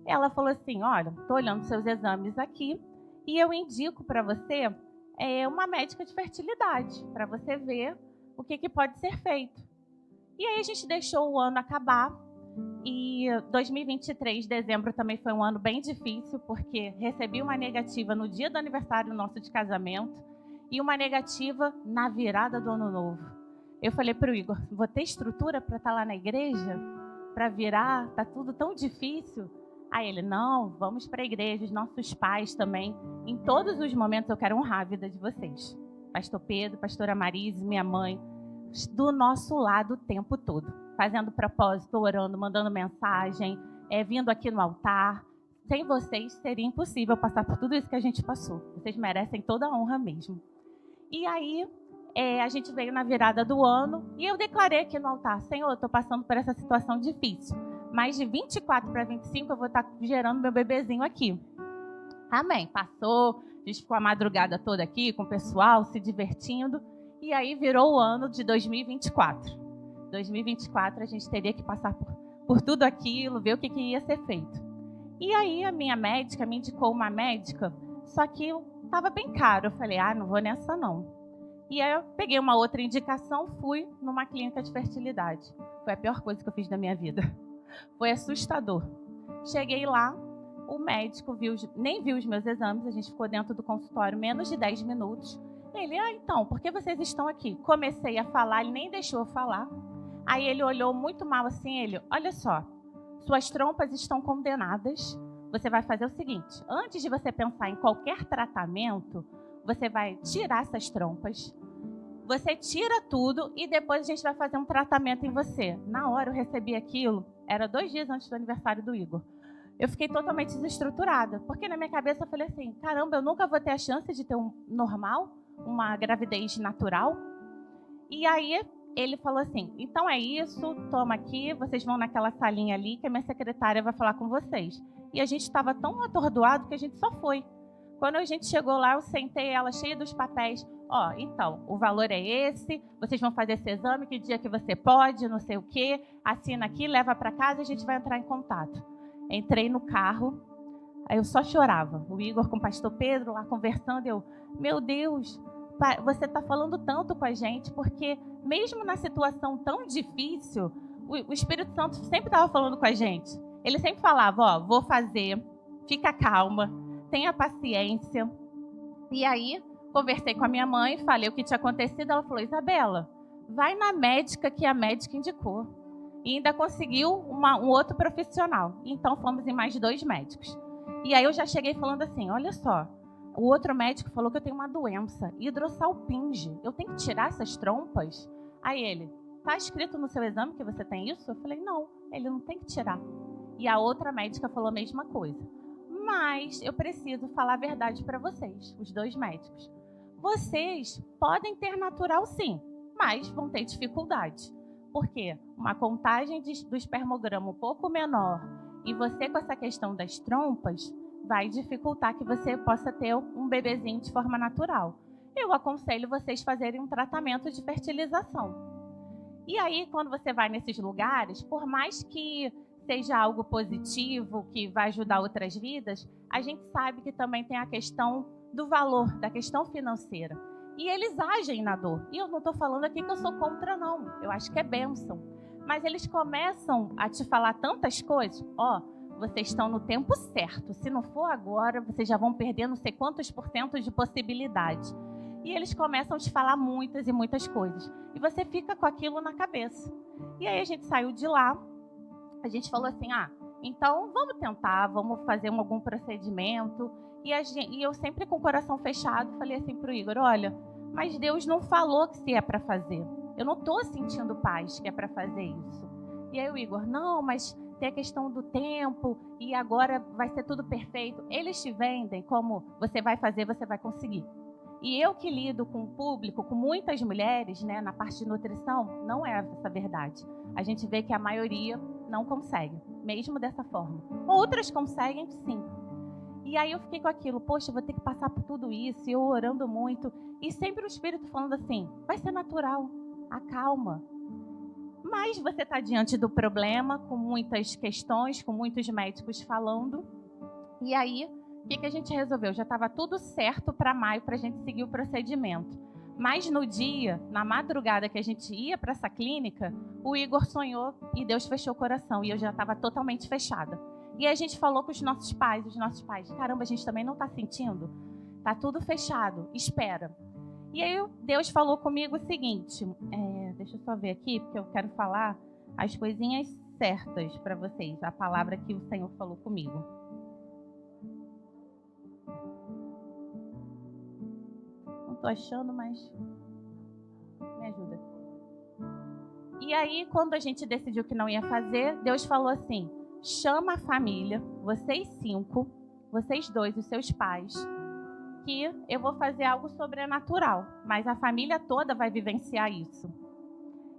Ela falou assim, olha, estou olhando seus exames aqui e eu indico para você uma médica de fertilidade, para você ver o que pode ser feito. E aí a gente deixou o ano acabar e 2023, dezembro, também foi um ano bem difícil, porque recebi uma negativa no dia do aniversário nosso de casamento, e uma negativa na virada do ano novo. Eu falei para o Igor, vou ter estrutura para estar lá na igreja? Para virar? Está tudo tão difícil. Aí ele, não, vamos para a igreja, os nossos pais também. Em todos os momentos eu quero honrar a vida de vocês. Pastor Pedro, pastora Marise, minha mãe, do nosso lado o tempo todo. Fazendo propósito, orando, mandando mensagem, vindo aqui no altar. Sem vocês seria impossível passar por tudo isso que a gente passou. Vocês merecem toda a honra mesmo. E aí, a gente veio na virada do ano e eu declarei aqui no altar, Senhor, eu estou passando por essa situação difícil. Mas de 24 para 25 eu vou estar gerando meu bebezinho aqui. Amém. Passou, a gente ficou a madrugada toda aqui com o pessoal, se divertindo. E aí virou o ano de 2024. 2024 a gente teria que passar por tudo aquilo, ver o que ia ser feito. E aí a minha médica me indicou uma médica, só que estava bem caro. Eu falei, não vou nessa não. E aí eu peguei uma outra indicação, fui numa clínica de fertilidade. Foi a pior coisa que eu fiz da minha vida. Foi assustador. Cheguei lá, o médico nem viu os meus exames, a gente ficou dentro do consultório menos de 10 minutos. Ele, então, por que vocês estão aqui? Comecei a falar, ele nem deixou eu falar. Aí ele olhou muito mal assim, olha só, suas trompas estão condenadas. Você vai fazer o seguinte, antes de você pensar em qualquer tratamento, você vai tirar essas trompas, você tira tudo e depois a gente vai fazer um tratamento em você. Na hora eu recebi aquilo, era 2 dias antes do aniversário do Igor. Eu fiquei totalmente desestruturada, porque na minha cabeça eu falei assim, caramba, eu nunca vou ter a chance de ter um normal, uma gravidez natural. E aí ele falou assim, então é isso, toma aqui, vocês vão naquela salinha ali que a minha secretária vai falar com vocês. E a gente estava tão atordoado que a gente só foi. Quando a gente chegou lá, eu sentei ela cheia dos papéis. Então, o valor é esse, vocês vão fazer esse exame, que dia que você pode, não sei o quê, assina aqui, leva para casa e a gente vai entrar em contato. Entrei no carro, aí eu só chorava. O Igor com o pastor Pedro lá conversando, meu Deus, você está falando tanto com a gente, porque mesmo na situação tão difícil, o Espírito Santo sempre estava falando com a gente. Ele sempre falava, vou fazer, fica calma, tenha paciência. E aí, conversei com a minha mãe, falei o que tinha acontecido. Ela falou, Isabela, vai na médica que a médica indicou. E ainda conseguiu um outro profissional. Então, fomos em mais 2 médicos. E aí eu já cheguei falando assim, olha só, o outro médico falou que eu tenho uma doença, hidrossalpinge. Eu tenho que tirar essas trompas? Aí ele, tá escrito no seu exame que você tem isso? Eu falei, não, ele não tem que tirar. E a outra médica falou a mesma coisa. Mas eu preciso falar a verdade para vocês, os 2 médicos. Vocês podem ter natural sim, mas vão ter dificuldade. Por quê? Uma contagem do espermograma um pouco menor e você com essa questão das trompas vai dificultar que você possa ter um bebezinho de forma natural. Eu aconselho vocês fazerem um tratamento de fertilização. E aí, quando você vai nesses lugares, por mais que seja algo positivo, que vai ajudar outras vidas, a gente sabe que também tem a questão do valor, da questão financeira. E eles agem na dor. E eu não estou falando aqui que eu sou contra, não. Eu acho que é bênção. Mas eles começam a te falar tantas coisas. Vocês estão no tempo certo. Se não for agora, vocês já vão perder não sei quantos % de possibilidade. E eles começam a te falar muitas e muitas coisas. E você fica com aquilo na cabeça. E aí a gente saiu de lá. A gente falou assim, então vamos tentar, vamos fazer algum procedimento. E eu sempre com o coração fechado falei assim para o Igor, olha, mas Deus não falou que se é para fazer. Eu não estou sentindo paz que é para fazer isso. E aí o Igor, não, mas tem a questão do tempo e agora vai ser tudo perfeito. Eles te vendem como você vai fazer, você vai conseguir. E eu que lido com o público, com muitas mulheres, né, na parte de nutrição, não é essa verdade. A gente vê que a maioria não consegue, mesmo dessa forma. Outras conseguem, sim. E aí eu fiquei com aquilo, poxa, eu vou ter que passar por tudo isso, e eu orando muito. E sempre o Espírito falando assim, vai ser natural, acalma. Mas você está diante do problema, com muitas questões, com muitos médicos falando. E aí, o que a gente resolveu? Já estava tudo certo para maio, para a gente seguir o procedimento. Mas no dia, na madrugada que a gente ia para essa clínica, o Igor sonhou e Deus fechou o coração. E eu já estava totalmente fechada. E a gente falou com os nossos pais, caramba, a gente também não está sentindo? Está tudo fechado, espera. E aí Deus falou comigo o seguinte, deixa eu só ver aqui, porque eu quero falar as coisinhas certas para vocês, a palavra que o Senhor falou comigo. Não estou achando, mas me ajuda. E aí, quando a gente decidiu que não ia fazer, Deus falou assim, chama a família, vocês 5, vocês 2, os seus pais, que eu vou fazer algo sobrenatural, mas a família toda vai vivenciar isso.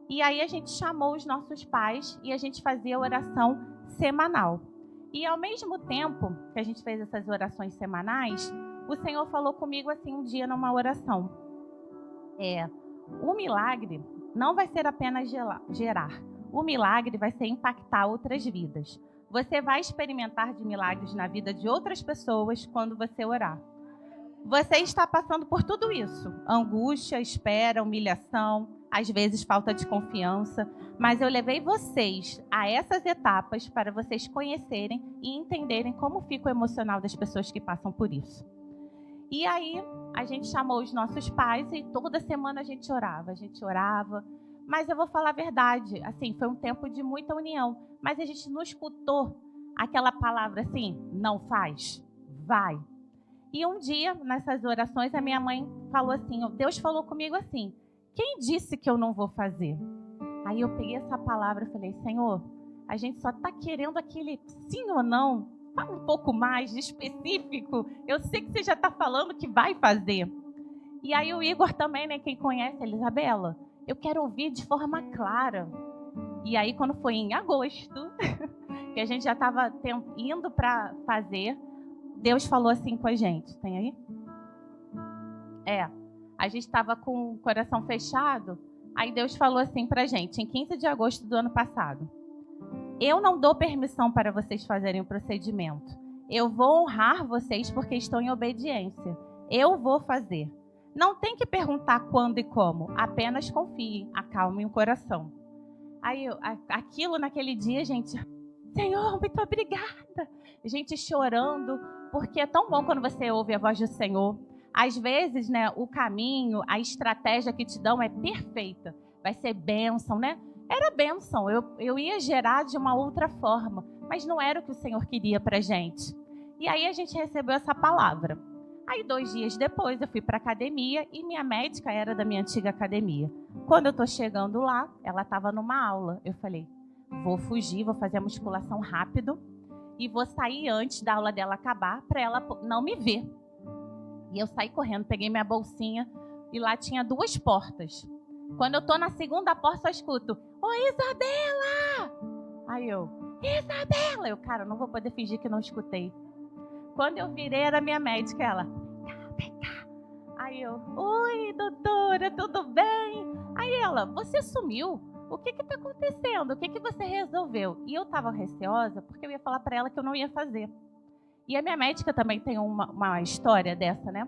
E aí a gente chamou os nossos pais e a gente fazia oração semanal. E ao mesmo tempo que a gente fez essas orações semanais, o Senhor falou comigo assim um dia numa oração. O milagre não vai ser apenas gerar. O milagre vai ser impactar outras vidas. Você vai experimentar de milagres na vida de outras pessoas quando você orar. Você está passando por tudo isso. Angústia, espera, humilhação, às vezes falta de confiança. Mas eu levei vocês a essas etapas para vocês conhecerem e entenderem como fica o emocional das pessoas que passam por isso. E aí, a gente chamou os nossos pais e toda semana a gente orava. Mas eu vou falar a verdade, assim, foi um tempo de muita união. Mas a gente não escutou aquela palavra assim, não faz, vai. E um dia, nessas orações, a minha mãe falou assim, Deus falou comigo assim, quem disse que eu não vou fazer? Aí eu peguei essa palavra e falei, Senhor, a gente só está querendo aquele sim ou não, fala um pouco mais de específico, eu sei que você já está falando que vai fazer. E aí o Igor também, né, quem conhece, a Elisabela, eu quero ouvir de forma clara. E aí quando foi em agosto, que a gente já estava indo para fazer, Deus falou assim com a gente. Tem aí? A gente estava com o coração fechado. Aí Deus falou assim para a gente, em 15 de agosto do ano passado. Eu não dou permissão para vocês fazerem o procedimento. Eu vou honrar vocês porque estão em obediência. Eu vou fazer. Não tem que perguntar quando e como. Apenas confiem, acalmem o coração. Aí, aquilo naquele dia, gente... Senhor, muito obrigada. Gente chorando, porque é tão bom quando você ouve a voz do Senhor. Às vezes, né, o caminho, a estratégia que te dão é perfeita. Vai ser bênção, né? Era bênção, eu ia gerar de uma outra forma, mas não era o que o Senhor queria pra gente. E aí a gente recebeu essa palavra. Aí 2 dias depois eu fui para a academia e minha médica era da minha antiga academia. Quando eu tô chegando lá, ela estava numa aula. Eu falei, vou fugir, vou fazer a musculação rápido e vou sair antes da aula dela acabar para ela não me ver. E eu saí correndo, peguei minha bolsinha e lá tinha 2 portas. Quando eu tô na segunda porta, eu escuto, ô Isabela! Aí eu, Isabela! Eu, cara, não vou poder fingir que não escutei. Quando eu virei, era minha médica, ela, vem cá. Aí eu, oi doutora, tudo bem? Aí ela, você sumiu? O que está acontecendo? O que você resolveu? E eu estava receosa porque eu ia falar para ela que eu não ia fazer. E a minha médica também tem uma história dessa, né?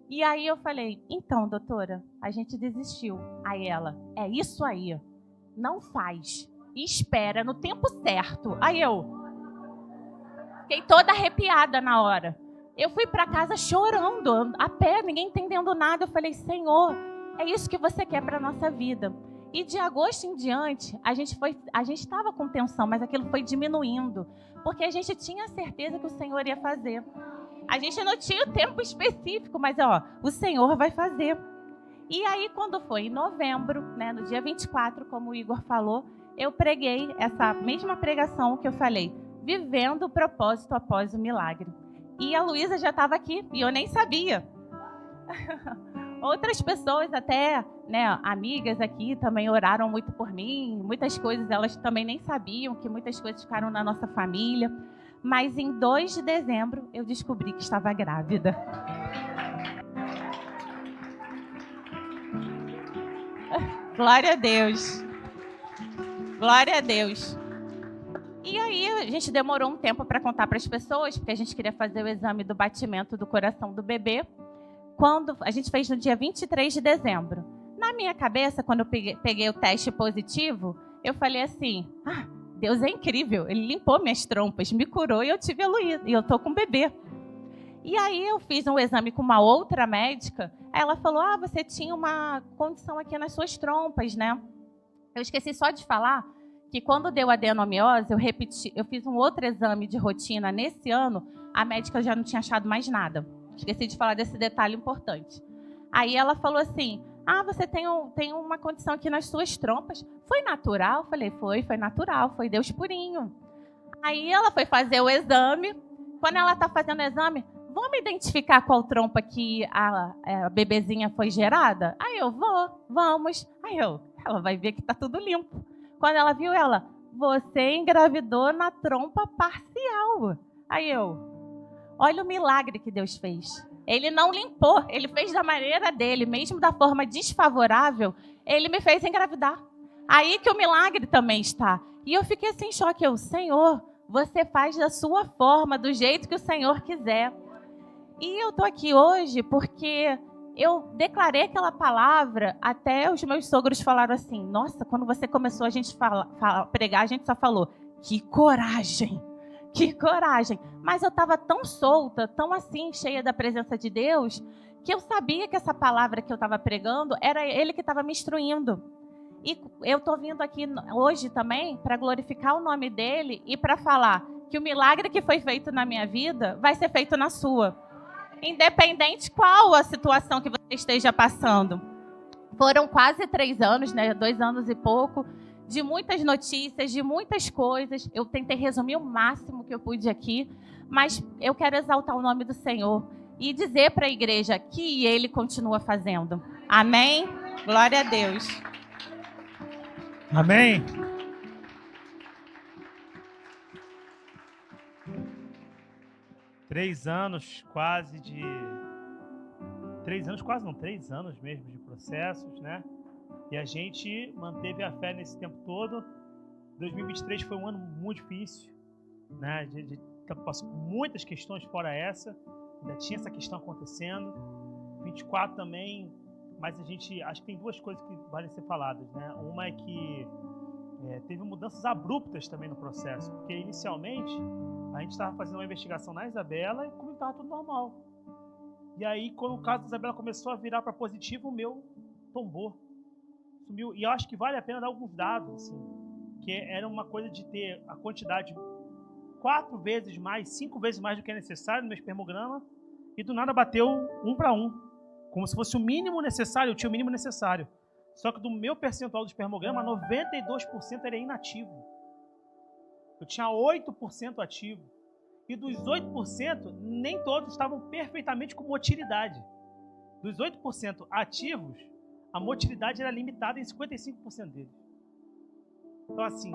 E aí eu falei, então, doutora, a gente desistiu. Aí ela, é isso aí, não faz. E espera no tempo certo. Aí eu fiquei toda arrepiada na hora. Eu fui para casa chorando, a pé, ninguém entendendo nada. Eu falei, Senhor, é isso que você quer para a nossa vida. E de agosto em diante, a gente estava com tensão, mas aquilo foi diminuindo, porque a gente tinha certeza que o Senhor ia fazer. A gente não tinha o tempo específico, mas o Senhor vai fazer. E aí, quando foi em novembro, né, no dia 24, como o Igor falou, eu preguei essa mesma pregação que eu falei, vivendo o propósito após o milagre. E a Luísa já estava aqui e eu nem sabia. Outras pessoas até, né, amigas aqui também oraram muito por mim. Muitas coisas elas também nem sabiam, que muitas coisas ficaram na nossa família. Mas em 2 de dezembro eu descobri que estava grávida. Glória a Deus. Glória a Deus. E aí a gente demorou um tempo para contar para as pessoas, porque a gente queria fazer o exame do batimento do coração do bebê. Quando a gente fez no dia 23 de dezembro. Na minha cabeça, quando eu peguei o teste positivo, eu falei assim, Deus é incrível, Ele limpou minhas trompas, me curou e eu tive a Luísa, e eu tô com o bebê. E aí eu fiz um exame com uma outra médica, ela falou, você tinha uma condição aqui nas suas trompas, né? Eu esqueci só de falar que quando deu adenomiose, eu fiz um outro exame de rotina nesse ano, a médica já não tinha achado mais nada. Esqueci de falar desse detalhe importante. Aí ela falou assim, você tem uma condição aqui nas suas trompas. Foi natural? Eu falei, foi natural, foi Deus purinho. Aí ela foi fazer o exame. Quando ela está fazendo o exame, vamos identificar qual trompa que a bebezinha foi gerada? Aí eu, vamos. Aí ela vai ver que está tudo limpo. Quando ela viu, você engravidou na trompa parcial. Aí olha o milagre que Deus fez. Ele não limpou, Ele fez da maneira dele, mesmo da forma desfavorável, Ele me fez engravidar. Aí que o milagre também está. E eu fiquei assim em choque. Senhor, você faz da sua forma, do jeito que o Senhor quiser. E eu estou aqui hoje porque eu declarei aquela palavra, até os meus sogros falaram assim, nossa, quando você começou a gente pregar, a gente só falou, que coragem. Que coragem! Mas eu estava tão solta, tão assim, cheia da presença de Deus, que eu sabia que essa palavra que eu estava pregando, era Ele que estava me instruindo. E eu estou vindo aqui hoje também para glorificar o nome dEle e para falar que o milagre que foi feito na minha vida vai ser feito na sua. Independente qual a situação que você esteja passando. Foram quase 3 anos, né? 2 anos e pouco, de muitas notícias, de muitas coisas. Eu tentei resumir o máximo que eu pude aqui, mas eu quero exaltar o nome do Senhor e dizer para a igreja que Ele continua fazendo. Amém? Glória a Deus. Amém. Três anos mesmo de processos, né? E a gente manteve a fé nesse tempo todo. 2023 foi um ano muito difícil, né? Passou por muitas questões fora essa. Ainda tinha essa questão acontecendo. 24 também, mas a gente acho que tem 2 coisas que valem ser faladas, né? Uma é que teve mudanças abruptas também no processo, porque inicialmente a gente estava fazendo uma investigação na Isabela e como estava tudo normal. E aí, quando o caso da Isabela começou a virar para positivo, o meu tombou. Sumiu. E eu acho que vale a pena dar alguns dados, assim, que era uma coisa de ter a quantidade 4 vezes mais, 5 vezes mais do que é necessário no meu espermograma, e do nada bateu 1 para 1. Como se fosse o mínimo necessário, eu tinha o mínimo necessário. Só que do meu percentual do espermograma, 92% era inativo. Eu tinha 8% ativo. E dos 8%, nem todos estavam perfeitamente com motilidade. Dos 8% ativos, a motilidade era limitada em 55% deles. Então, assim,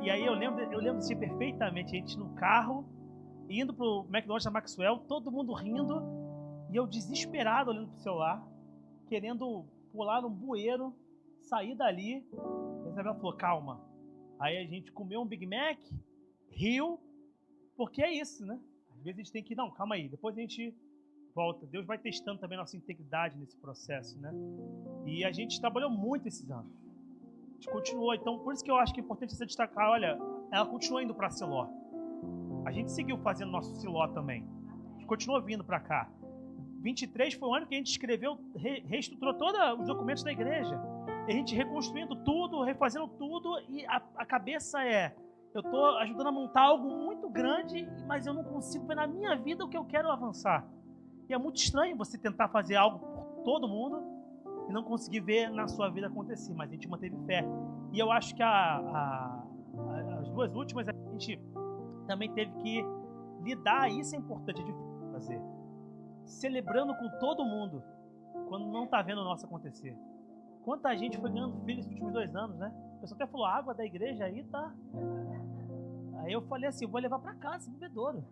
e aí eu lembro assim, perfeitamente, a gente no carro, indo pro McDonald's da Maxwell, todo mundo rindo, e eu desesperado olhando pro celular, querendo pular num bueiro, sair dali. E a Isabela falou, calma. Aí a gente comeu um Big Mac, riu, porque é isso, né? Às vezes a gente tem que, não, calma aí, depois a gente volta. Deus vai testando também a nossa integridade nesse processo, né? E a gente trabalhou muito esses anos. A gente continuou, então por isso que eu acho que é importante você destacar, olha, ela continuou indo para Siló. A gente seguiu fazendo nosso Siló também. A gente continuou vindo para cá. 23 foi o ano que a gente escreveu, reestruturou todos os documentos da igreja. E a gente reconstruindo tudo, refazendo tudo, e a cabeça eu estou ajudando a montar algo muito grande, mas eu não consigo ver na minha vida o que eu quero avançar. E é muito estranho você tentar fazer algo por todo mundo e não conseguir ver na sua vida acontecer, mas a gente manteve fé. E eu acho que as duas últimas a gente também teve que lidar, isso é importante de fazer, celebrando com todo mundo quando não está vendo o nosso acontecer. Quanta gente foi ganhando filho esses últimos 2 anos, né? O pessoal até falou, a água da igreja aí tá... Aí eu falei assim, eu vou levar para casa esse bebedouro.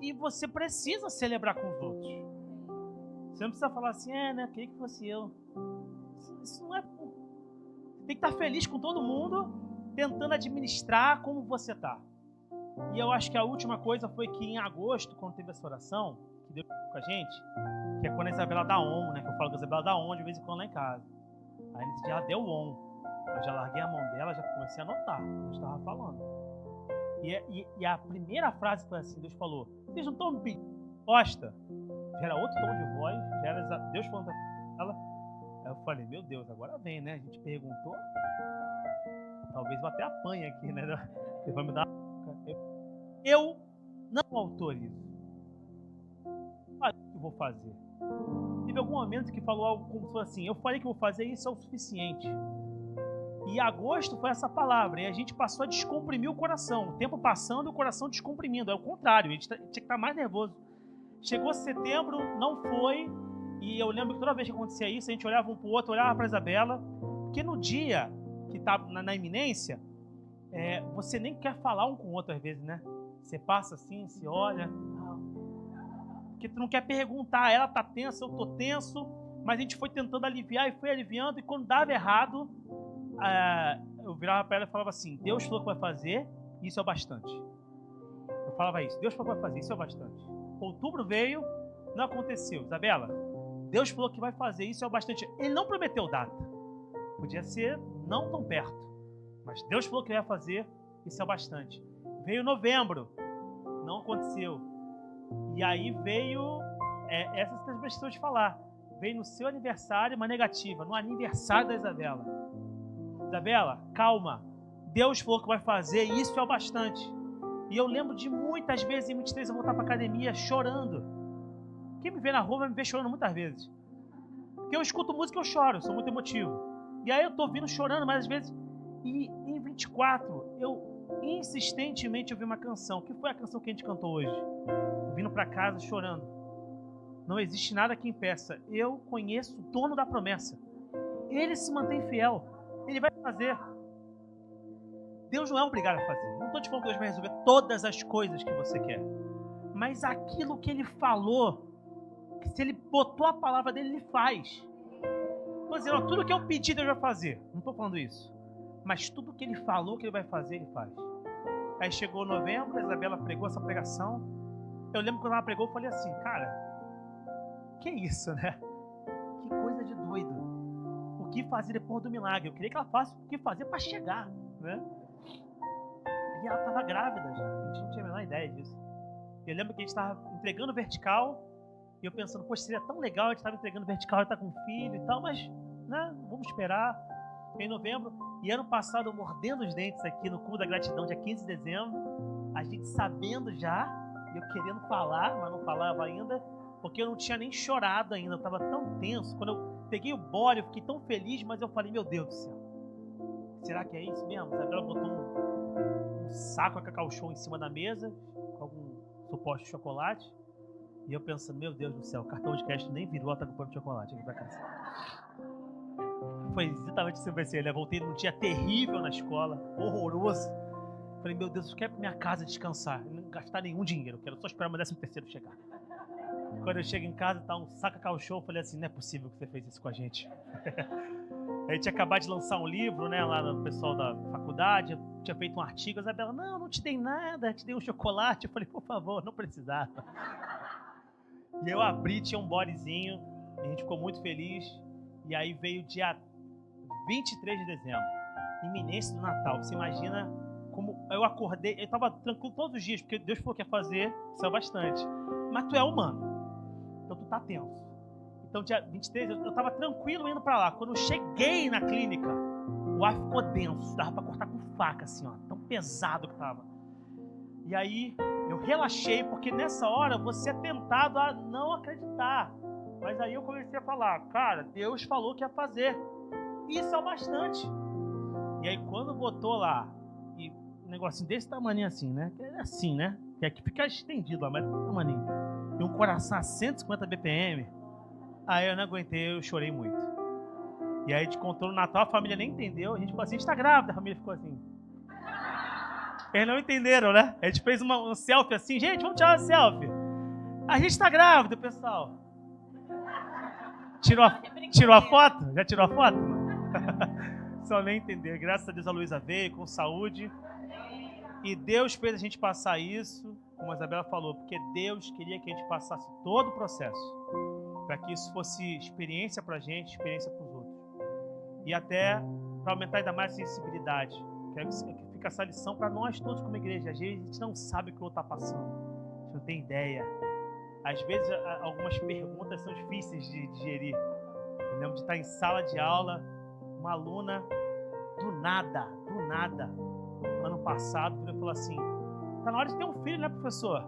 E você precisa celebrar com os outros. Você não precisa falar assim, né? Queria que fosse eu. Isso não é... Você tem que estar feliz com todo mundo, tentando administrar como você está. E eu acho que a última coisa foi que em agosto, quando teve essa oração, que Deus falou com a gente, que é quando a Isabela dá on, né? Que eu falo que a Isabela dá on de vez em quando lá em casa. Aí nesse dia ela deu on. Eu já larguei a mão dela, já comecei a anotar o que Deus estava falando. E a primeira frase foi assim, Deus falou, vocês não estão me pedindo resposta? Já era outro tom de voz, já era Deus falando para ela. Aí eu falei, meu Deus, agora vem, né? A gente perguntou, talvez eu até apanhe aqui, né? Você vai me dar... Eu não autorizo. Olha o que eu vou fazer. Teve algum momento que falou algo como se fosse assim, eu falei que vou fazer isso é o suficiente. E agosto foi essa palavra, e a gente passou a descomprimir o coração. O tempo passando e o coração descomprimindo. É o contrário, a gente tinha que estar mais nervoso. Chegou setembro, não foi, e eu lembro que toda vez que acontecia isso, a gente olhava um para o outro, olhava para a Isabela, porque no dia que estava na iminência, você nem quer falar um com o outro às vezes, né? Você passa assim, se olha, porque tu não quer perguntar, ela tá tensa, eu tô tenso, mas a gente foi tentando aliviar e foi aliviando, e quando dava errado, eu virava para ela e falava assim, Deus falou que vai fazer, isso é o bastante. Eu falava isso, Deus falou que vai fazer, isso é o bastante. Outubro veio, não aconteceu. Isabela, Deus falou que vai fazer, isso é o bastante. Ele não prometeu data, podia ser não tão perto, mas Deus falou que vai fazer, isso é o bastante. Veio novembro, não aconteceu. E aí veio essas que as pessoas de falar, veio no seu aniversário uma negativa, no aniversário da Isabela. Isabela, calma, Deus falou que vai fazer, isso é o bastante. E eu lembro de muitas vezes em 23 eu voltar para academia chorando. Quem me vê na rua vai me ver chorando muitas vezes. Porque eu escuto música e eu choro, sou muito emotivo. E aí eu tô vindo chorando mais vezes. E em 24 eu insistentemente ouvi uma canção, que foi a canção que a gente cantou hoje. Eu vindo para casa chorando. Não existe nada que impeça. Eu conheço o dono da promessa. Ele se mantém fiel. Ele vai fazer. Deus não é obrigado a fazer. Não estou te falando que Deus vai resolver todas as coisas que você quer. Mas aquilo que Ele falou, que se Ele botou a palavra dele, Ele faz. Estou dizendo, tudo que eu pedi, Deus vai fazer. Não estou falando isso. Mas tudo que Ele falou que Ele vai fazer, Ele faz. Aí chegou novembro, a Isabela pregou essa pregação. Eu lembro quando ela pregou, eu falei assim, cara, que isso, né? Que coisa de doido. O que fazer depois do milagre? Eu queria que ela faça o que fazer para chegar, né? E ela estava grávida já, a gente não tinha a menor ideia disso. Eu lembro que a gente estava entregando vertical, e eu pensando, poxa, seria tão legal, a gente estava entregando vertical, ele está com um filho e tal, mas, né, vamos esperar. Em novembro, e ano passado eu mordendo os dentes aqui no Culto da Gratidão, dia 15 de dezembro, a gente sabendo já, e eu querendo falar, mas não falava ainda, porque eu não tinha nem chorado ainda, eu estava tão tenso. Quando eu peguei o bole, eu fiquei tão feliz, mas eu falei, meu Deus do céu, será que é isso mesmo? A Isabela botou um saco de Cacau Show em cima da mesa, com algum suporte de chocolate, e eu pensando, meu Deus do céu, o cartão de crédito nem virou, ela tá comprando chocolate aqui pra casa. Foi exatamente isso que eu pensei, né? Voltei num dia terrível na escola, horroroso. Falei, meu Deus, eu quero ir pra minha casa descansar, não gastar nenhum dinheiro, eu quero só esperar o meu 13º chegar. Quando eu chego em casa, tá um saco de Cacau Show, eu falei assim, não é possível que você fez isso com a gente. A gente tinha acabado de lançar um livro, né, lá no pessoal da faculdade, eu tinha feito um artigo, a Isabela, não te dei nada, te dei um chocolate. Eu falei, por favor, não precisava. E eu abri, tinha um bodezinho, e a gente ficou muito feliz. E aí veio o dia 23 de dezembro, iminência do Natal. Você imagina como eu acordei, eu estava tranquilo todos os dias, porque Deus falou que ia fazer, isso é bastante. Mas tu é humano, então tu tá tenso. Então, dia 23, eu estava tranquilo indo para lá. Quando eu cheguei na clínica, o ar ficou denso. Dava para cortar com faca, assim, ó. Tão pesado que estava. E aí, eu relaxei, porque nessa hora você é tentado a não acreditar. Mas aí eu comecei a falar, cara, Deus falou que ia fazer. Isso é o bastante. E aí quando botou lá, e um negocinho desse tamanho assim, né? É assim, né? Que aqui fica estendido lá, mas desse tamanho. E um coração a 150 BPM. Aí eu não aguentei, eu chorei muito. E aí a gente contou no Natal, a família nem entendeu. A gente falou assim, a gente tá grávida, a família ficou assim. Eles não entenderam, né? A gente fez um selfie assim, gente, vamos tirar uma selfie. A gente tá grávida, pessoal. Tirou a foto? Já tirou a foto? Só nem entender. Graças a Deus a Luísa veio com saúde. E Deus fez a gente passar isso, como a Isabela falou, porque Deus queria que a gente passasse todo o processo. Para que isso fosse experiência pra gente, experiência para os outros. E até para aumentar ainda mais a sensibilidade. Que fica essa lição para nós todos como igreja. Às vezes a gente não sabe o que o outro está passando. A gente não tem ideia. Às vezes algumas perguntas são difíceis de digerir. Eu lembro de estar em sala de aula, uma aluna, do nada, ano passado, ele falou assim, tá na hora de ter um filho, né, professor?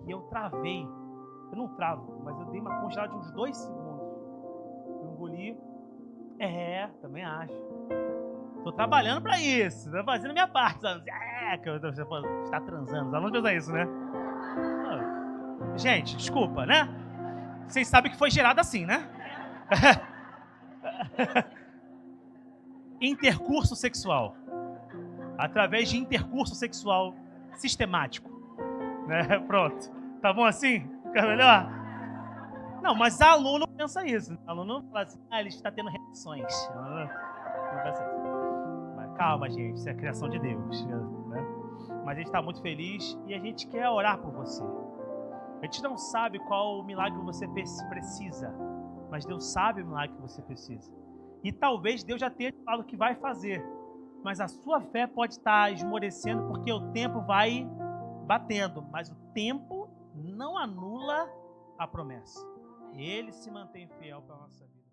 E eu travei. Eu não travo, mas eu dei uma congelada de uns 2 segundos. Eu engoli. Também acho. Tô trabalhando pra isso, tô fazendo minha parte. Que você está transando. Os alunos pensam isso, né? Gente, desculpa, né? Vocês sabem que foi gerado assim, né? Intercurso sexual. Através de intercurso sexual sistemático. Né? Pronto. Tá bom assim? Fica melhor? Não, mas aluno pensa isso. Aluno fala assim, ele está tendo reações. Não pensa isso. Mas calma, gente, isso é a criação de Deus. Né? Mas a gente está muito feliz e a gente quer orar por você. A gente não sabe qual o milagre que você precisa, mas Deus sabe o milagre que você precisa. E talvez Deus já tenha falado que vai fazer, mas a sua fé pode estar esmorecendo porque o tempo vai batendo, mas o tempo não anula a promessa. Ele se mantém fiel para a nossa vida.